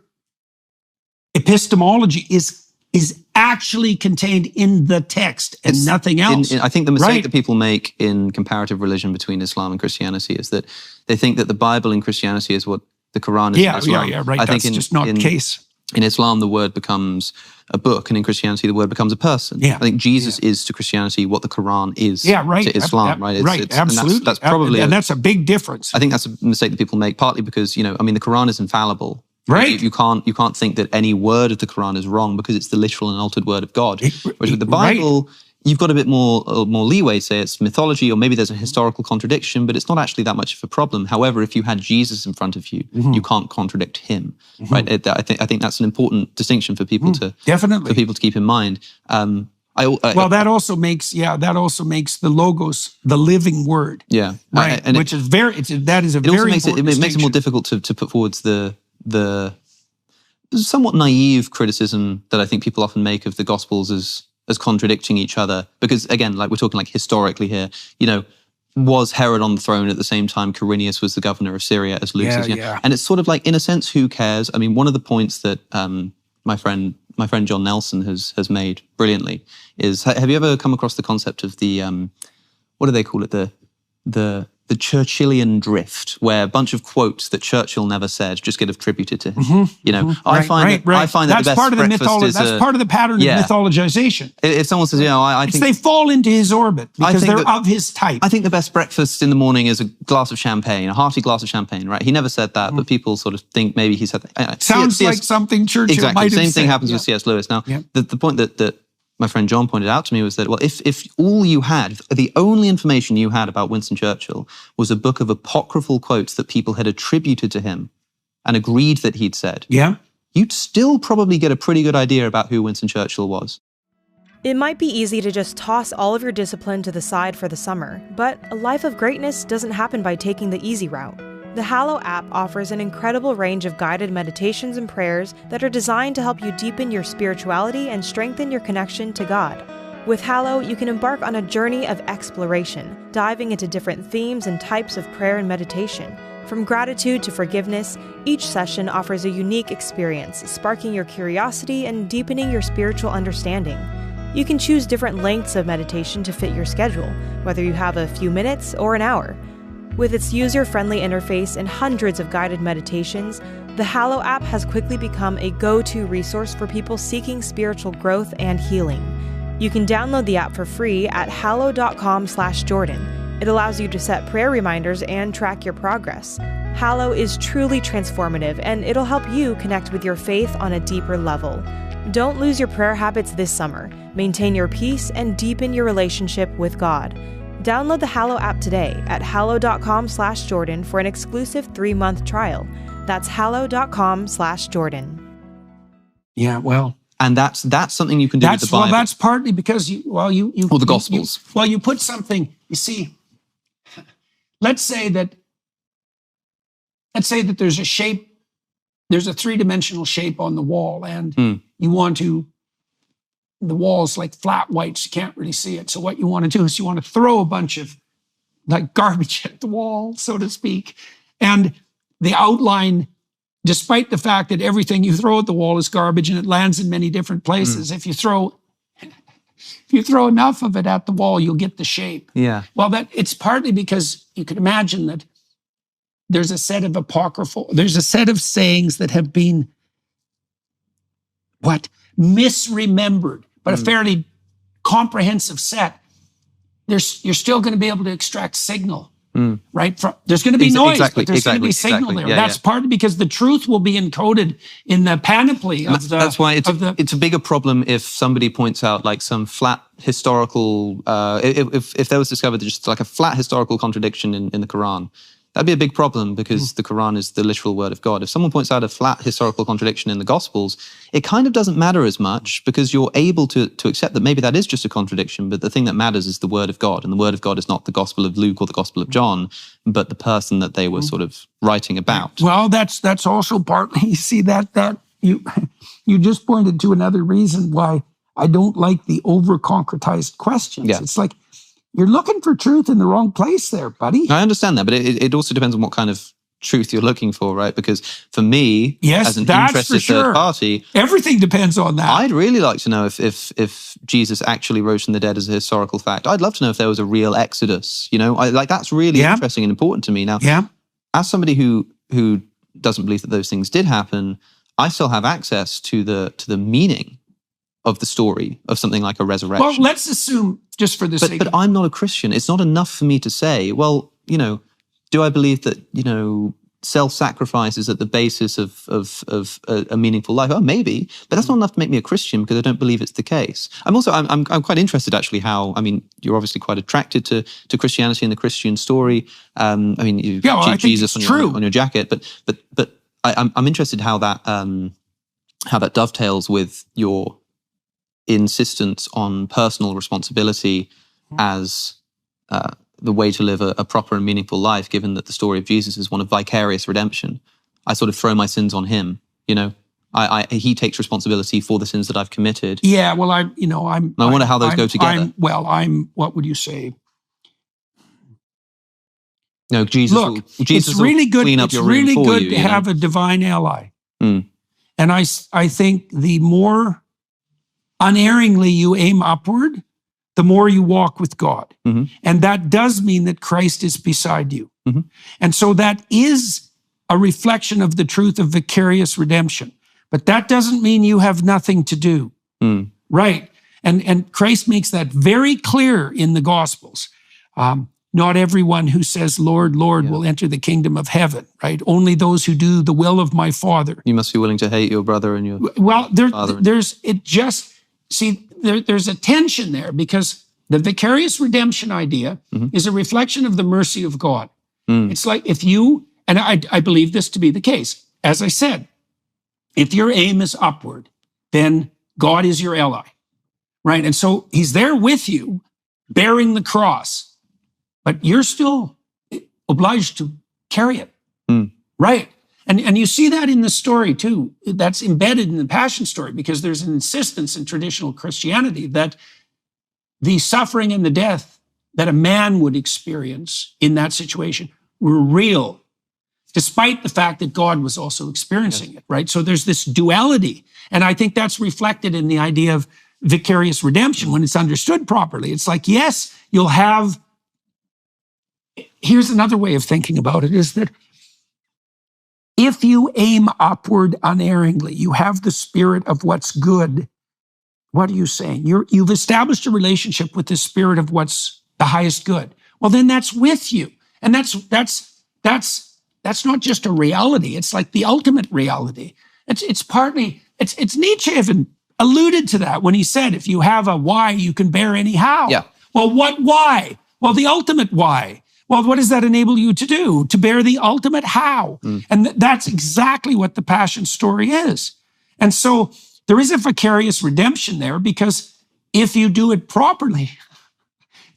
epistemology is actually contained in the text and nothing else. I think the mistake that people make in comparative religion between Islam and Christianity is that they think that the Bible in Christianity is what the Quran is in Islam. Yeah, right. That's just not the case. In Islam, the word becomes a book, and in Christianity, the word becomes a person. Yeah. I think Jesus is to Christianity what the Quran is to Islam, right? Absolutely. That's probably that's a big difference. I think that's a mistake that people make, partly because, the Quran is infallible. Right. You can't think that any word of the Quran is wrong because it's the literal and altered word of God. Whereas with the Bible, you've got a bit more leeway, say it's mythology, or maybe there's a historical contradiction, but it's not actually that much of a problem. However, if you had Jesus in front of you, you can't contradict him, right? I think that's an important distinction for people to keep in mind. That also makes the logos the living word. Yeah, right. It makes it more difficult to put forward the somewhat naive criticism that I think people often make of the Gospels as contradicting each other. Because again, like we're talking like historically here, was Herod on the throne at the same time Quirinius was the governor of Syria as Luke says? Yeah. And it's sort of like, in a sense, who cares? I mean, one of the points that my friend John Nelson has made brilliantly is, have you ever come across the concept of the, what do they call it? The Churchillian drift, where a bunch of quotes that Churchill never said just get attributed to him. I find that the best breakfast is that's part of the pattern of mythologization. If someone says, I think they fall into his orbit because they're of his type. I think the best breakfast in the morning is a glass of champagne, a hearty glass of champagne, right? He never said that, but people sort of think maybe he said that. Sounds like something Churchill might have said. Exactly, same thing happens with C.S. Lewis. Now, the point that my friend John pointed out to me was that, well, if all you had, the only information you had about Winston Churchill was a book of apocryphal quotes that people had attributed to him and agreed that he'd said, you'd still probably get a pretty good idea about who Winston Churchill was. It might be easy to just toss all of your discipline to the side for the summer, but a life of greatness doesn't happen by taking the easy route. The Hallow app offers an incredible range of guided meditations and prayers that are designed to help you deepen your spirituality and strengthen your connection to God. With Hallow, you can embark on a journey of exploration, diving into different themes and types of prayer and meditation. From gratitude to forgiveness, each session offers a unique experience, sparking your curiosity and deepening your spiritual understanding. You can choose different lengths of meditation to fit your schedule, whether you have a few minutes or an hour. With its user-friendly interface and hundreds of guided meditations, the Hallow app has quickly become a go-to resource for people seeking spiritual growth and healing. You can download the app for free at hallow.com/Jordan. It allows you to set prayer reminders and track your progress. Hallow is truly transformative, and it'll help you connect with your faith on a deeper level. Don't lose your prayer habits this summer. Maintain your peace and deepen your relationship with God. Download the Hallow app today at hallow.com/Jordan for an exclusive 3-month trial. That's hallow.com/Jordan. Yeah, well. And that's something you can do with the Bible. Well, that's partly because or the Gospels. You put something, you see, let's say that there's a shape, there's a 3-dimensional shape on the wall, and you want to, the wall's like flat white, so you can't really see it. So what you want to do is you want to throw a bunch of like garbage at the wall, so to speak. And the outline, despite the fact that everything you throw at the wall is garbage and it lands in many different places, if you throw enough of it at the wall, you'll get the shape. Yeah. Well, it's partly because you could imagine that there's a set of sayings that have been misremembered, but a fairly comprehensive set. You're still going to be able to extract signal, right? There's going to be noise, but there's going to be signal there. That's partly because the truth will be encoded in the panoply of the... That's why it's a bigger problem if somebody points out like some flat historical... if there was discovered just like a flat historical contradiction in the Quran, that'd be a big problem because the Quran is the literal word of God. If someone points out a flat historical contradiction in the Gospels, it kind of doesn't matter as much because you're able to accept that maybe that is just a contradiction, but the thing that matters is the word of God. And the word of God is not the Gospel of Luke or the Gospel of John, but the person that they were sort of writing about. Well, that's also partly, you see, that you just pointed to another reason why I don't like the over-concretized questions. Yeah. It's like, you're looking for truth in the wrong place there, buddy. I understand that, but it also depends on what kind of truth you're looking for, right? Because for me, as an interested third party, everything depends on that. I'd really like to know if Jesus actually rose from the dead as a historical fact. I'd love to know if there was a real Exodus. That's really interesting and important to me. Now, as somebody who doesn't believe that those things did happen, I still have access to the meaning of the story of something like a resurrection. Well, let's assume, just for the sake. But I'm not a Christian. It's not enough for me to say, well, do I believe that, self-sacrifice is at the basis of a meaningful life? Oh, maybe. But that's not enough to make me a Christian because I don't believe it's the case. I'm quite interested, actually, how, you're obviously quite attracted to Christianity and the Christian story. You keep Jesus on your jacket, but I'm interested how that dovetails with your insistence on personal responsibility as the way to live a proper and meaningful life, given that the story of Jesus is one of vicarious redemption. I sort of throw my sins on him, he takes responsibility for the sins that I've committed. Yeah, well, I wonder how those go together. What would you say? No, Jesus it's really good. Clean up your room for you. It's really good to have a divine ally. And I think the more unerringly you aim upward, the more you walk with God. Mm-hmm. And that does mean that Christ is beside you. Mm-hmm. And so that is a reflection of the truth of vicarious redemption. But that doesn't mean you have nothing to do. Right? And Christ makes that very clear in the Gospels. Not everyone who says, Lord, Lord, will enter the kingdom of heaven, right? Only those who do the will of my Father. You must be willing to hate your brother and your father. There's a tension there because the vicarious redemption idea is a reflection of the mercy of God. It's like if you, and I believe this to be the case, as I said, if your aim is upward, then God is your ally, right? And so he's there with you, bearing the cross, but you're still obliged to carry it, right? And you see that in the story too. That's embedded in the Passion story because there's an insistence in traditional Christianity that the suffering and the death that a man would experience in that situation were real, despite the fact that God was also experiencing it, right? So there's this duality. And I think that's reflected in the idea of vicarious redemption when it's understood properly. It's like, yes, you'll have, here's another way of thinking about it, is that if you aim upward unerringly, you have the spirit of what's good. What are you saying? You've established a relationship with the spirit of what's the highest good. Well, then that's with you. And that's not just a reality. It's like the ultimate reality. It's partly, it's Nietzsche even alluded to that when he said, if you have a why, you can bear any how. Yeah. Well, what why? Well, the ultimate why. Well, what does that enable you to do? To bear the ultimate how. And that's exactly what the Passion story is. And so there is a vicarious redemption there because if you do it properly,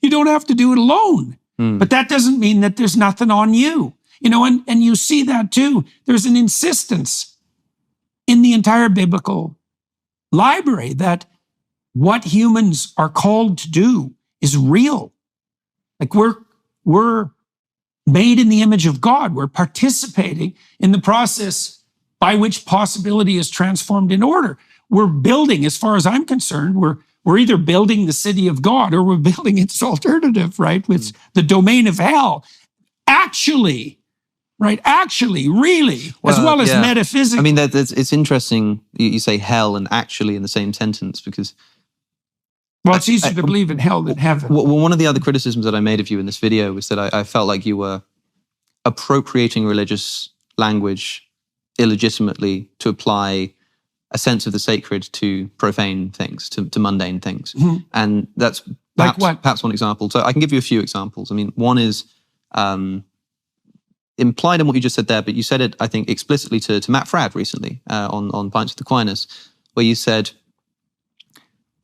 you don't have to do it alone. But that doesn't mean that there's nothing on you. And you see that too. There's an insistence in the entire biblical library that what humans are called to do is real. Like we're made in the image of God. We're participating in the process by which possibility is transformed in order. We're building, as far as I'm concerned, we're either building the city of God or we're building its alternative, right? With the domain of hell. Actually, really, as well as metaphysically. I mean, it's interesting you say hell and actually in the same sentence because well, it's easier to believe in hell than heaven. Well, one of the other criticisms that I made of you in this video was that I felt like you were appropriating religious language illegitimately to apply a sense of the sacred to profane things, to mundane things. And that's perhaps one example. So I can give you a few examples. I mean, one is implied in what you just said there, but you said it, I think, explicitly to Matt Fradd recently on Pints with Aquinas, where you said,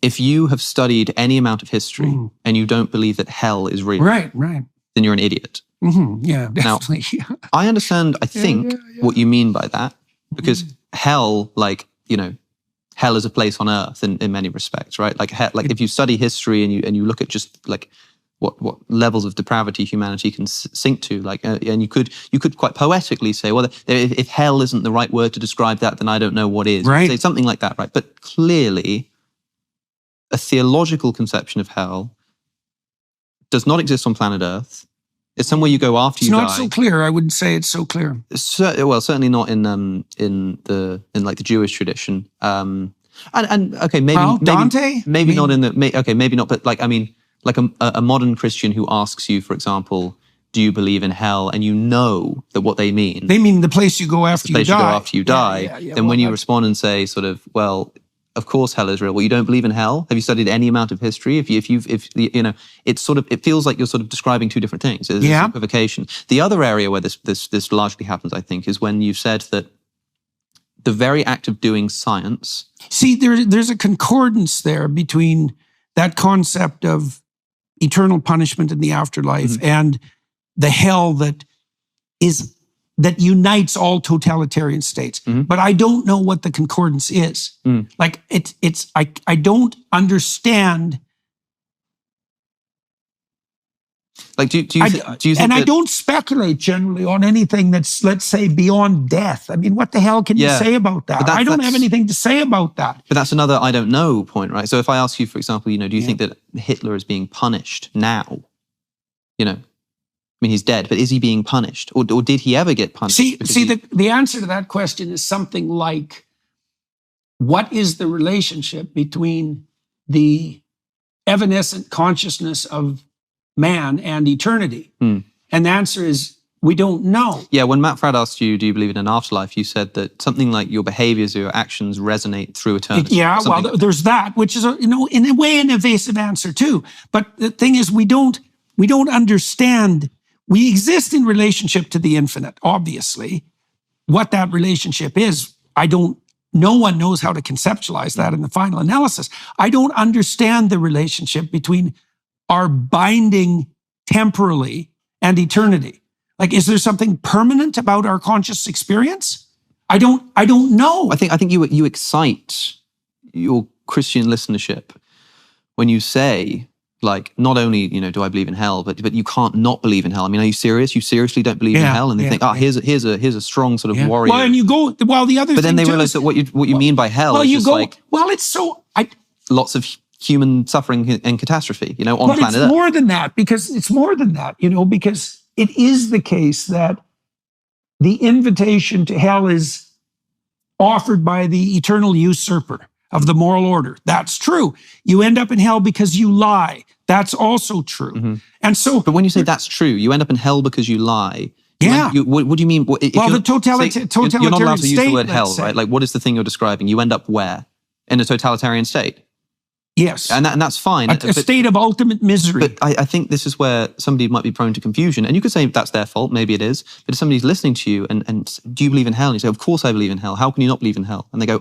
if you have studied any amount of history and you don't believe that hell is real, right, then you're an idiot. Yeah, definitely. Now, I understand, I think, what you mean by that, because hell, like, hell is a place on earth in many respects, right? Like if you study history and you look at just like what levels of depravity humanity can sink to, like, and you could quite poetically say, well, if hell isn't the right word to describe that, then I don't know what is. Right. Say something like that, right? But clearly, a theological conception of hell does not exist on planet Earth. It's somewhere you go after you die. It's not so clear. I wouldn't say it's so clear. Well, certainly not in the Jewish tradition. And okay, Dante? Maybe not in the. Okay, maybe not. But like, I mean, like a modern Christian who asks you, for example, do you believe in hell? And you know that what they mean. They mean the place you go after you die. The place you go after you die. Then when you respond and say, sort of, well, of course hell is real. Well, you don't believe in hell? Have you studied any amount of history? If it's sort of, it feels like you're sort of describing two different things. It's a simplification. The other area where this largely happens, I think, is when you've said that the very act of doing science. See, there's a concordance there between that concept of eternal punishment in the afterlife and the hell that unites all totalitarian states. But I don't know what the concordance is. Like I don't understand. Like, do you think and I don't speculate generally on anything that's, let's say, beyond death. I mean, what the hell can you say about that? I don't have anything to say about that. But that's another I don't know point, right? So if I ask you, for example, do you think that Hitler is being punished now? I mean, he's dead, but is he being punished? Or did he ever get punished? The answer to that question is something like, what is the relationship between the evanescent consciousness of man and eternity? And the answer is, we don't know. Yeah, when Matt Fradd asked you, do you believe in an afterlife, you said that something like your behaviors or your actions resonate through eternity. There's that, which is, in a way, an evasive answer too. But the thing is, we don't understand. We exist in relationship to the infinite, obviously. What that relationship is, no one knows how to conceptualize that in the final analysis. I don't understand the relationship between our binding temporally and eternity. Like, is there something permanent about our conscious experience? I don't know. I think you excite your Christian listenership when you say, like, not only, do I believe in hell, but you can't not believe in hell. I mean, are you serious? You seriously don't believe in hell? And they think, here's a strong sort of warrior. Well, and you go, the other but then they realize that what you mean by hell is just it's so... lots of human suffering and catastrophe, on planet Earth. But it's more than that, because because it is the case that the invitation to hell is offered by the eternal usurper of the moral order. That's true. You end up in hell because you lie. That's also true. And so... But when you say that's true, you end up in hell because you lie. Yeah. What do you mean? The totalitarian state, you're not allowed to use the word hell, right? Like, what is the thing you're describing? You end up where? In a totalitarian state. Yes. And that's fine. A state of ultimate misery. But I think this is where somebody might be prone to confusion. And you could say that's their fault, maybe it is. But if somebody's listening to you and do you believe in hell? And you say, of course I believe in hell. How can you not believe in hell? And they go,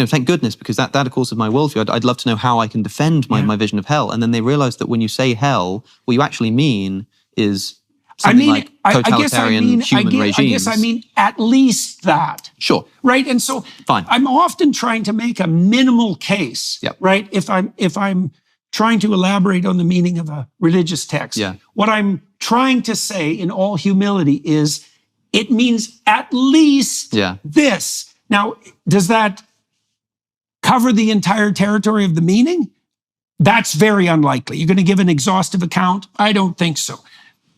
thank goodness, because that of course is my worldview. I'd love to know how I can defend my vision of hell. And then they realize that when you say hell, what you actually mean is something like totalitarian human regimes. I guess I mean at least that. Sure. Right? And so fine. I'm often trying to make a minimal case, right? If I'm trying to elaborate on the meaning of a religious text. What I'm trying to say in all humility is it means at least this. Now, does that cover the entire territory of the meaning? That's very unlikely. You're going to give an exhaustive account? I don't think so.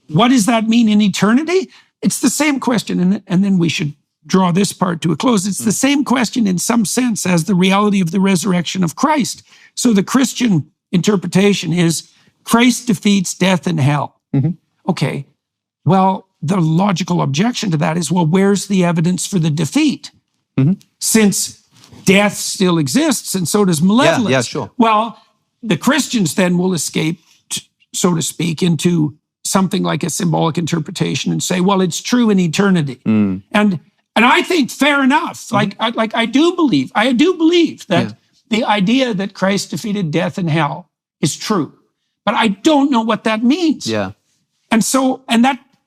What does that mean in eternity? It's the same question, and then we should draw this part to a close. It's the same question in some sense as the reality of the resurrection of Christ. So the Christian interpretation is Christ defeats death and hell. Okay, well, the logical objection to that is, well, where's the evidence for the defeat? Since death still exists and so does malevolence. Yeah, sure. Well, the Christians then will escape, so to speak, into something like a symbolic interpretation and say, well, it's true in eternity. And I think fair enough. I do believe that the idea that Christ defeated death and hell is true, but I don't know what that means. Yeah. And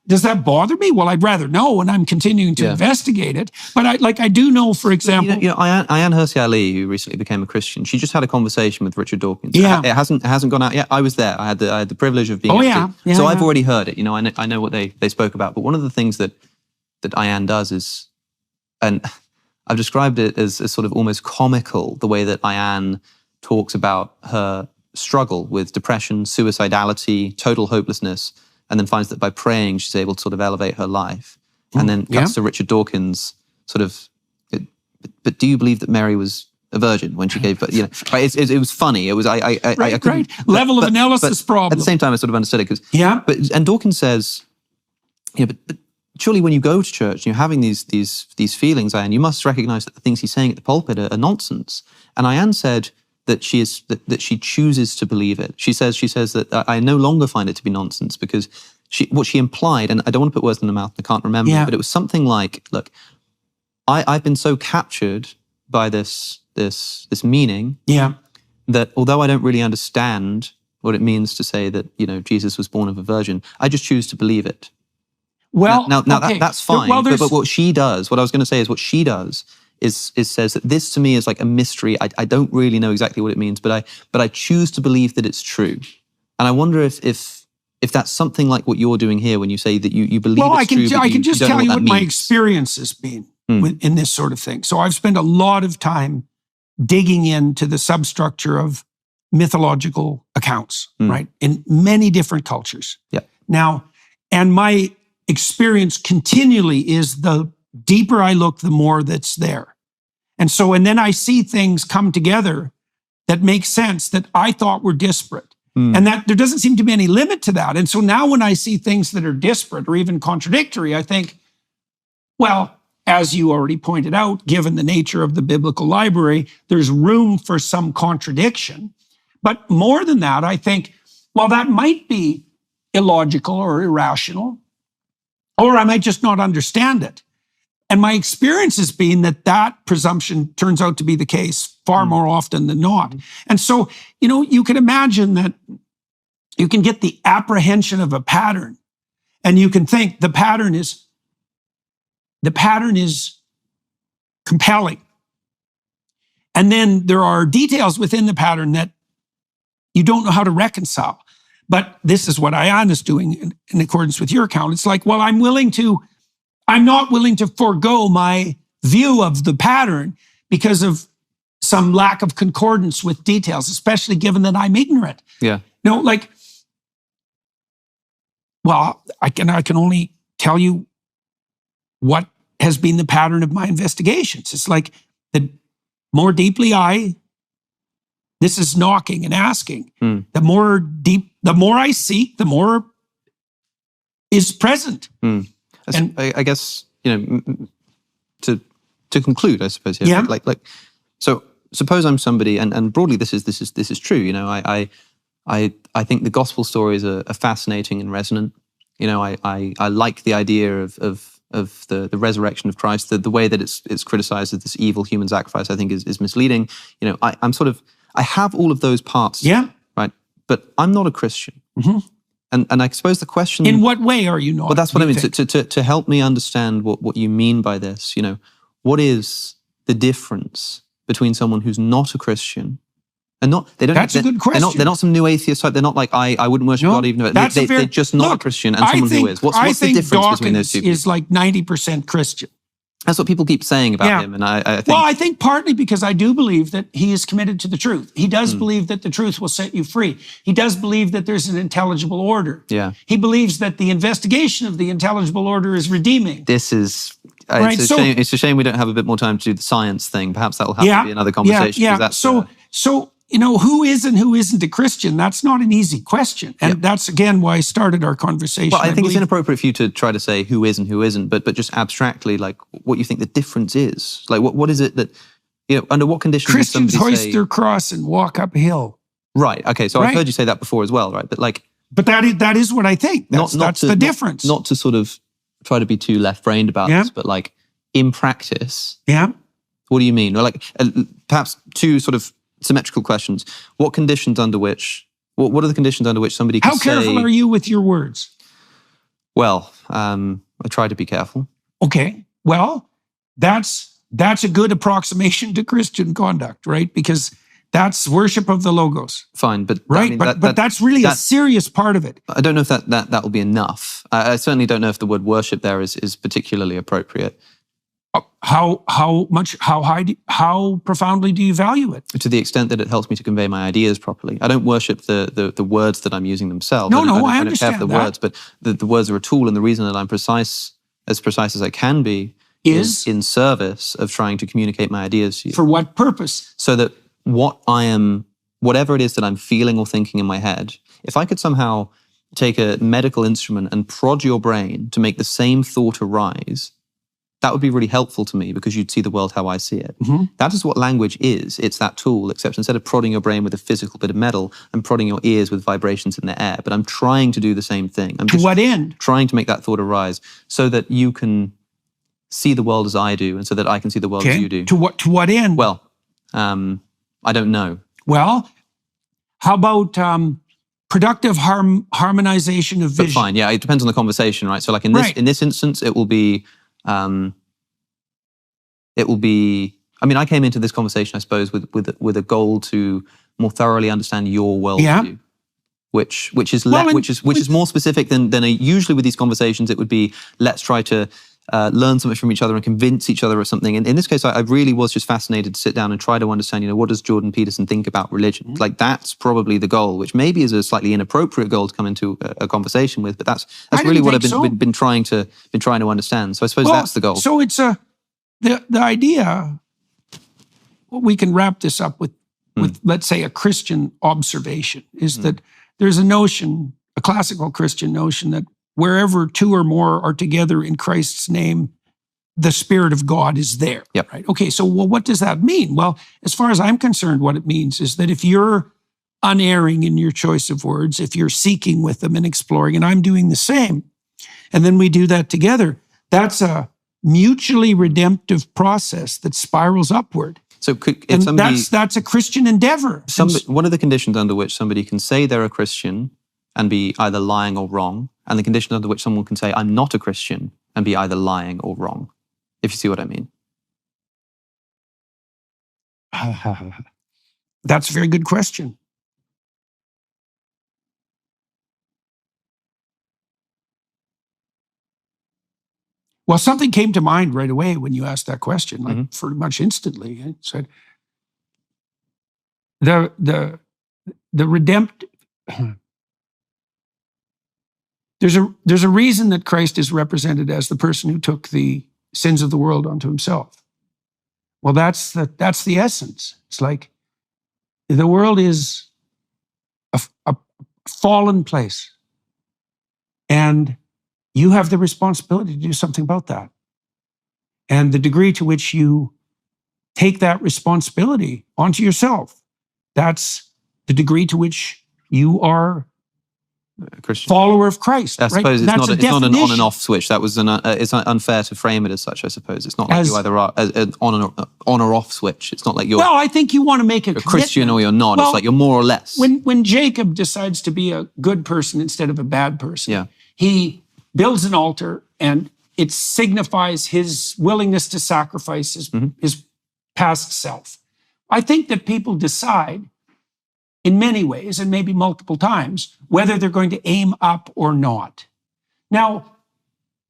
does that bother me? Well, I'd rather know, and I'm continuing to investigate it. But I do know, for example, Ayaan Hirsi Ali, who recently became a Christian, she just had a conversation with Richard Dawkins. Yeah. It hasn't gone out yet. I was there. I had the privilege of being. I've already heard it. I know what they spoke about. But one of the things that Ayaan does is, and I've described it as sort of almost comical, the way that Ayaan talks about her struggle with depression, suicidality, total hopelessness, and then finds that by praying, she's able to sort of elevate her life. And then cuts to Richard Dawkins, sort of, but do you believe that Mary was a virgin when she gave birth? It was funny. It was, I couldn't... Level of analysis problem. At the same time, I sort of understood it. And Dawkins says, but surely when you go to church and you're having these feelings, Ayaan, you must recognize that the things he's saying at the pulpit are nonsense. And Ayaan said that she chooses to believe it. She says that I no longer find it to be nonsense because what she implied, and I don't want to put words in her mouth, I can't remember, but it was something like, look, I've been so captured by this meaning that although I don't really understand what it means to say that, Jesus was born of a virgin, I just choose to believe it. Well, that's fine. But what she does, what I was going to say is what she does is says that this to me is like a mystery. I don't really know exactly what it means, but I choose to believe that it's true. And I wonder if that's something like what you're doing here when you say that you believe it's true. I can just tell you what my experience has been in this sort of thing. So I've spent a lot of time digging into the substructure of mythological accounts, right? In many different cultures. Yeah. Now, and my experience continually is the deeper I look, the more that's there. And then I see things come together that make sense that I thought were disparate. And that there doesn't seem to be any limit to that. And so now when I see things that are disparate or even contradictory, I think, well, as you already pointed out, given the nature of the biblical library, there's room for some contradiction. But more than that, I think, well, that might be illogical or irrational, or I might just not understand it. And my experience has been that presumption turns out to be the case far more often than not. And so, you can imagine that you can get the apprehension of a pattern, and you can think the pattern is compelling. And then there are details within the pattern that you don't know how to reconcile. But this is what Ayaan is doing in accordance with your account. It's like, well, I'm not willing to forego my view of the pattern because of some lack of concordance with details, especially given that I'm ignorant. Yeah. I can only tell you what has been the pattern of my investigations. It's like the more deeply this is knocking and asking, the more I seek, the more is present. And I guess, to conclude, I suppose. So suppose I'm somebody, and broadly this is true. I think the gospel stories are fascinating and resonant. I like the idea of the resurrection of Christ. The way that it's criticized as this evil human sacrifice, I think is misleading. I have all of those parts. Yeah. Right. But I'm not a Christian. And I suppose the question... In what way are you not? Well, that's what I mean. To help me understand what you mean by this, what is the difference between someone who's not a Christian and That's a good question. They're not some new atheist type. They're not like, I wouldn't worship God even though they're just not a Christian, and someone who is. What's the difference between those two people? Is like 90% Christian. That's what people keep saying about him, and I think... Well, I think partly because I do believe that he is committed to the truth. He does believe that the truth will set you free. He does believe that there's an intelligible order. Yeah. He believes that the investigation of the intelligible order is redeeming. This is... It's a shame we don't have a bit more time to do the science thing. Perhaps that will have to be another conversation. So, who is and who isn't a Christian? That's not an easy question. And that's, again, why I started our conversation. Well, I think it's inappropriate for you to try to say who is and who isn't, but just abstractly, like, what you think the difference is. Like, what is it that, under what conditions Christians hoist their cross and walk uphill. Right, okay, so I've heard you say that before as well, right? But, like, But that is what I think. That's the difference. Not to sort of try to be too left-brained about this, but like in practice, what do you mean? Or like perhaps two sort of symmetrical questions. What are the conditions under which somebody can say... How careful are you with your words? Well, I try to be careful. Okay. Well, that's a good approximation to Christian conduct, right? Because that's worship of the Logos. Fine, but right, I mean, but that's really a serious part of it. I don't know if that will be enough. I certainly don't know if the word worship there is particularly appropriate. How profoundly do you value it? To the extent that it helps me to convey my ideas properly. I don't worship the words that I'm using themselves. No, I understand don't care for the words, but the words are a tool, and the reason that I'm precise as I can be is in service of trying to communicate my ideas to you. For what purpose? So that whatever it is that I'm feeling or thinking in my head, if I could somehow take a medical instrument and prod your brain to make the same thought arise, that would be really helpful to me because you'd see the world how I see it. Mm-hmm. That is what language is. It's that tool, except instead of prodding your brain with a physical bit of metal, I'm prodding your ears with vibrations in the air. But I'm trying to do the same thing. To what end? Trying to make that thought arise so that you can see the world as I do and so that I can see the world as you do. To what end? Well, I don't know. Well, how about productive harmonization of vision? But fine, yeah, it depends on the conversation, right? So like in this instance, it will be, I mean, I came into this conversation, I suppose, with a goal to more thoroughly understand your worldview, which is more specific than usually with these conversations. It would be, let's try to learn something from each other and convince each other of something. And in this case, I really was just fascinated to sit down and try to understand, what does Jordan Peterson think about religion? Mm-hmm. Like that's probably the goal, which maybe is a slightly inappropriate goal to come into a conversation with, but that's really what I've been trying to understand. So I suppose that's the goal. So it's the idea. Well, we can wrap this up with let's say a Christian observation is that there's a notion, a classical Christian notion that wherever two or more are together in Christ's name, the Spirit of God is there. Yep. Right? Okay, so what does that mean? Well, as far as I'm concerned, what it means is that if you're unerring in your choice of words, if you're seeking with them and exploring, and I'm doing the same, and then we do that together, that's a mutually redemptive process that spirals upward. So that's a Christian endeavor. One of the conditions under which somebody can say they're a Christian and be either lying or wrong, and the condition under which someone can say, I'm not a Christian, and be either lying or wrong, if you see what I mean. That's a very good question. Well, something came to mind right away when you asked that question, like pretty much instantly. It said, the redemptive... There's a reason that Christ is represented as the person who took the sins of the world onto himself. Well, that's the essence. It's like the world is a fallen place, and you have the responsibility to do something about that. And the degree to which you take that responsibility onto yourself, that's the degree to which you are Christian follower of Christ. I suppose it's not an on and off switch. That was it's unfair to frame it as such. I suppose it's not like you either are an on or off switch. It's not like you're. Well, I think you want to make a Christian or you're not. Well, it's like you're more or less. When Jacob decides to be a good person instead of a bad person, he builds an altar and it signifies his willingness to sacrifice his past self. I think that people decide in many ways, and maybe multiple times, whether they're going to aim up or not. Now,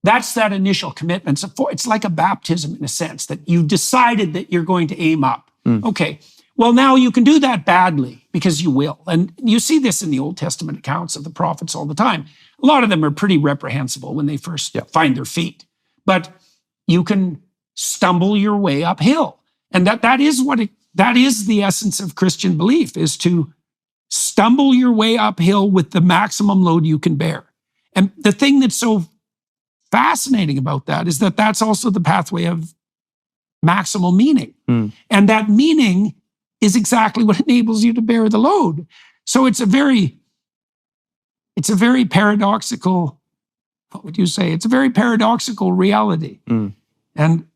that's that initial commitment. So it's like a baptism in a sense, that you've decided that you're going to aim up. Okay, well, now you can do that badly because you will. And you see this in the Old Testament accounts of the prophets all the time. A lot of them are pretty reprehensible when they first find their feet. But you can stumble your way uphill. And that is the essence of Christian belief, is to stumble your way uphill with the maximum load you can bear. And the thing that's so fascinating about that is that that's also the pathway of maximal meaning. And that meaning is exactly what enables you to bear the load. So it's a very it's a very paradoxical, what would you say? It's a very paradoxical reality. And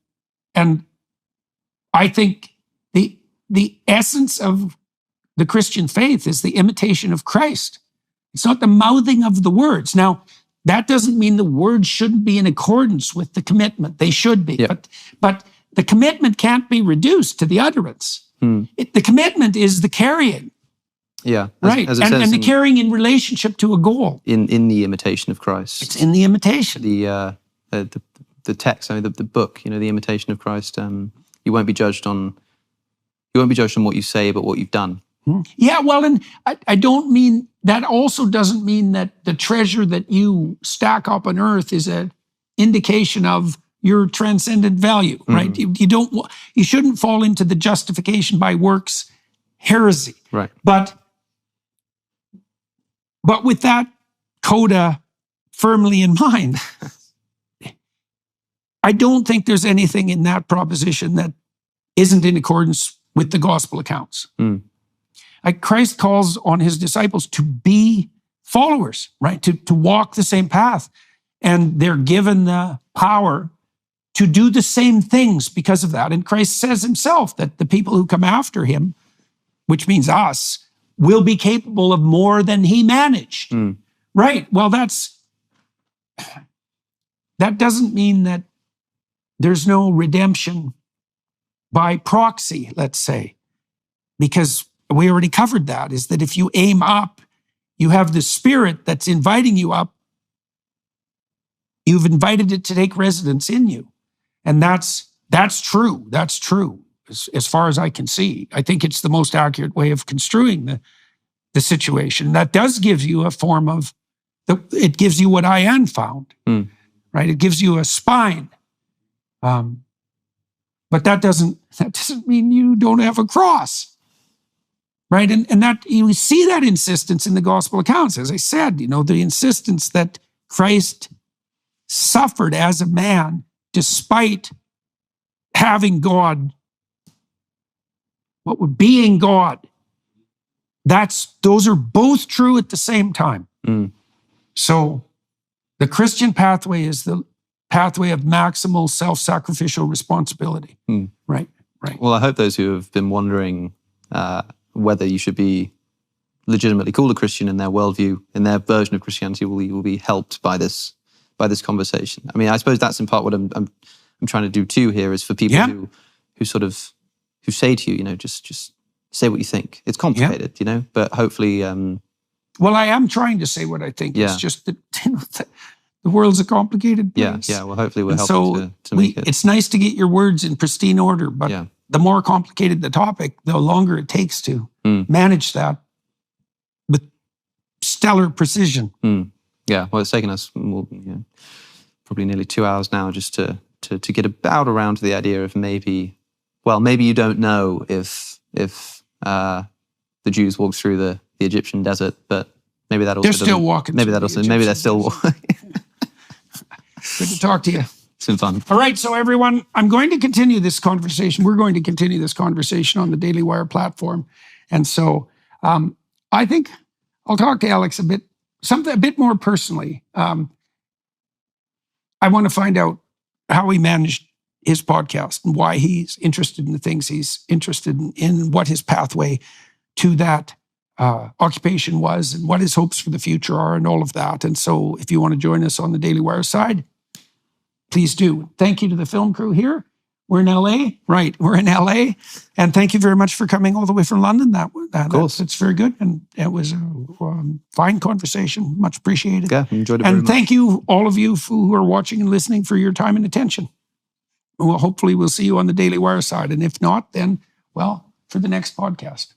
I think the essence of the Christian faith is the imitation of Christ. It's not the mouthing of the words. Now, that doesn't mean the words shouldn't be in accordance with the commitment. They should be. Yep. But the commitment can't be reduced to the utterance. The commitment is the carrying. Yeah. Right. And the carrying in relationship to a goal. In the imitation of Christ. It's in the imitation. The text, I mean, the book, the imitation of Christ. You won't be judged on what you say, but what you've done. Yeah, well, and I don't mean, that also doesn't mean that the treasure that you stack up on earth is an indication of your transcendent value, right? You shouldn't fall into the justification by works heresy. Right. But with that coda firmly in mind, I don't think there's anything in that proposition that isn't in accordance with the gospel accounts. Christ calls on his disciples to be followers, right? To walk the same path. And they're given the power to do the same things because of that. And Christ says himself that the people who come after him, which means us, will be capable of more than he managed. Right. Well, that doesn't mean that there's no redemption by proxy, let's say, because we already covered that, is that if you aim up, you have the Spirit that's inviting you up. You've invited it to take residence in you. And that's true. That's true, as far as I can see. I think it's the most accurate way of construing the situation. That does give you a form of, it gives you what I am found, right? It gives you a spine. But that doesn't mean you don't have a cross, right? And that you see that insistence in the gospel accounts. As I said, the insistence that Christ suffered as a man despite having God, being God. Those are both true at the same time. So the Christian pathway is the pathway of maximal self-sacrificial responsibility. Right. Well, I hope those who have been wondering whether you should be legitimately called a Christian in their worldview, in their version of Christianity, will be helped by this conversation. I mean, I suppose that's in part what I'm trying to do too here, is for people who say to you, just say what you think. It's complicated, but hopefully. Well, I am trying to say what I think. It's just that the world's a complicated place. Yeah. Well, hopefully we're helping to make it. It's nice to get your words in pristine order, but the more complicated the topic, the longer it takes to manage that with stellar precision. Yeah. Well, it's taken us probably nearly 2 hours now just to get about around to the idea of maybe you don't know if the Jews walked through the Egyptian desert, but maybe that also they're still walking. Maybe they're still walking. Good to talk to you. It's been fun. All right, so everyone, I'm going to continue this conversation. We're going to continue this conversation on the Daily Wire platform, and so I think I'll talk to Alex a bit more personally. I want to find out how he managed his podcast and why he's interested in the things he's interested in, what his pathway to that occupation was, and what his hopes for the future are, and all of that. And so if you want to join us on the Daily Wire side, please do. Thank you to the film crew here. We're in LA. Right, we're in LA. And thank you very much for coming all the way from London. Of course. It's very good. And it was a fine conversation. Much appreciated. Yeah, enjoyed it very much. And thank you, all of you who are watching and listening, for your time and attention. Well, hopefully we'll see you on the Daily Wire side. And if not, then, for the next podcast.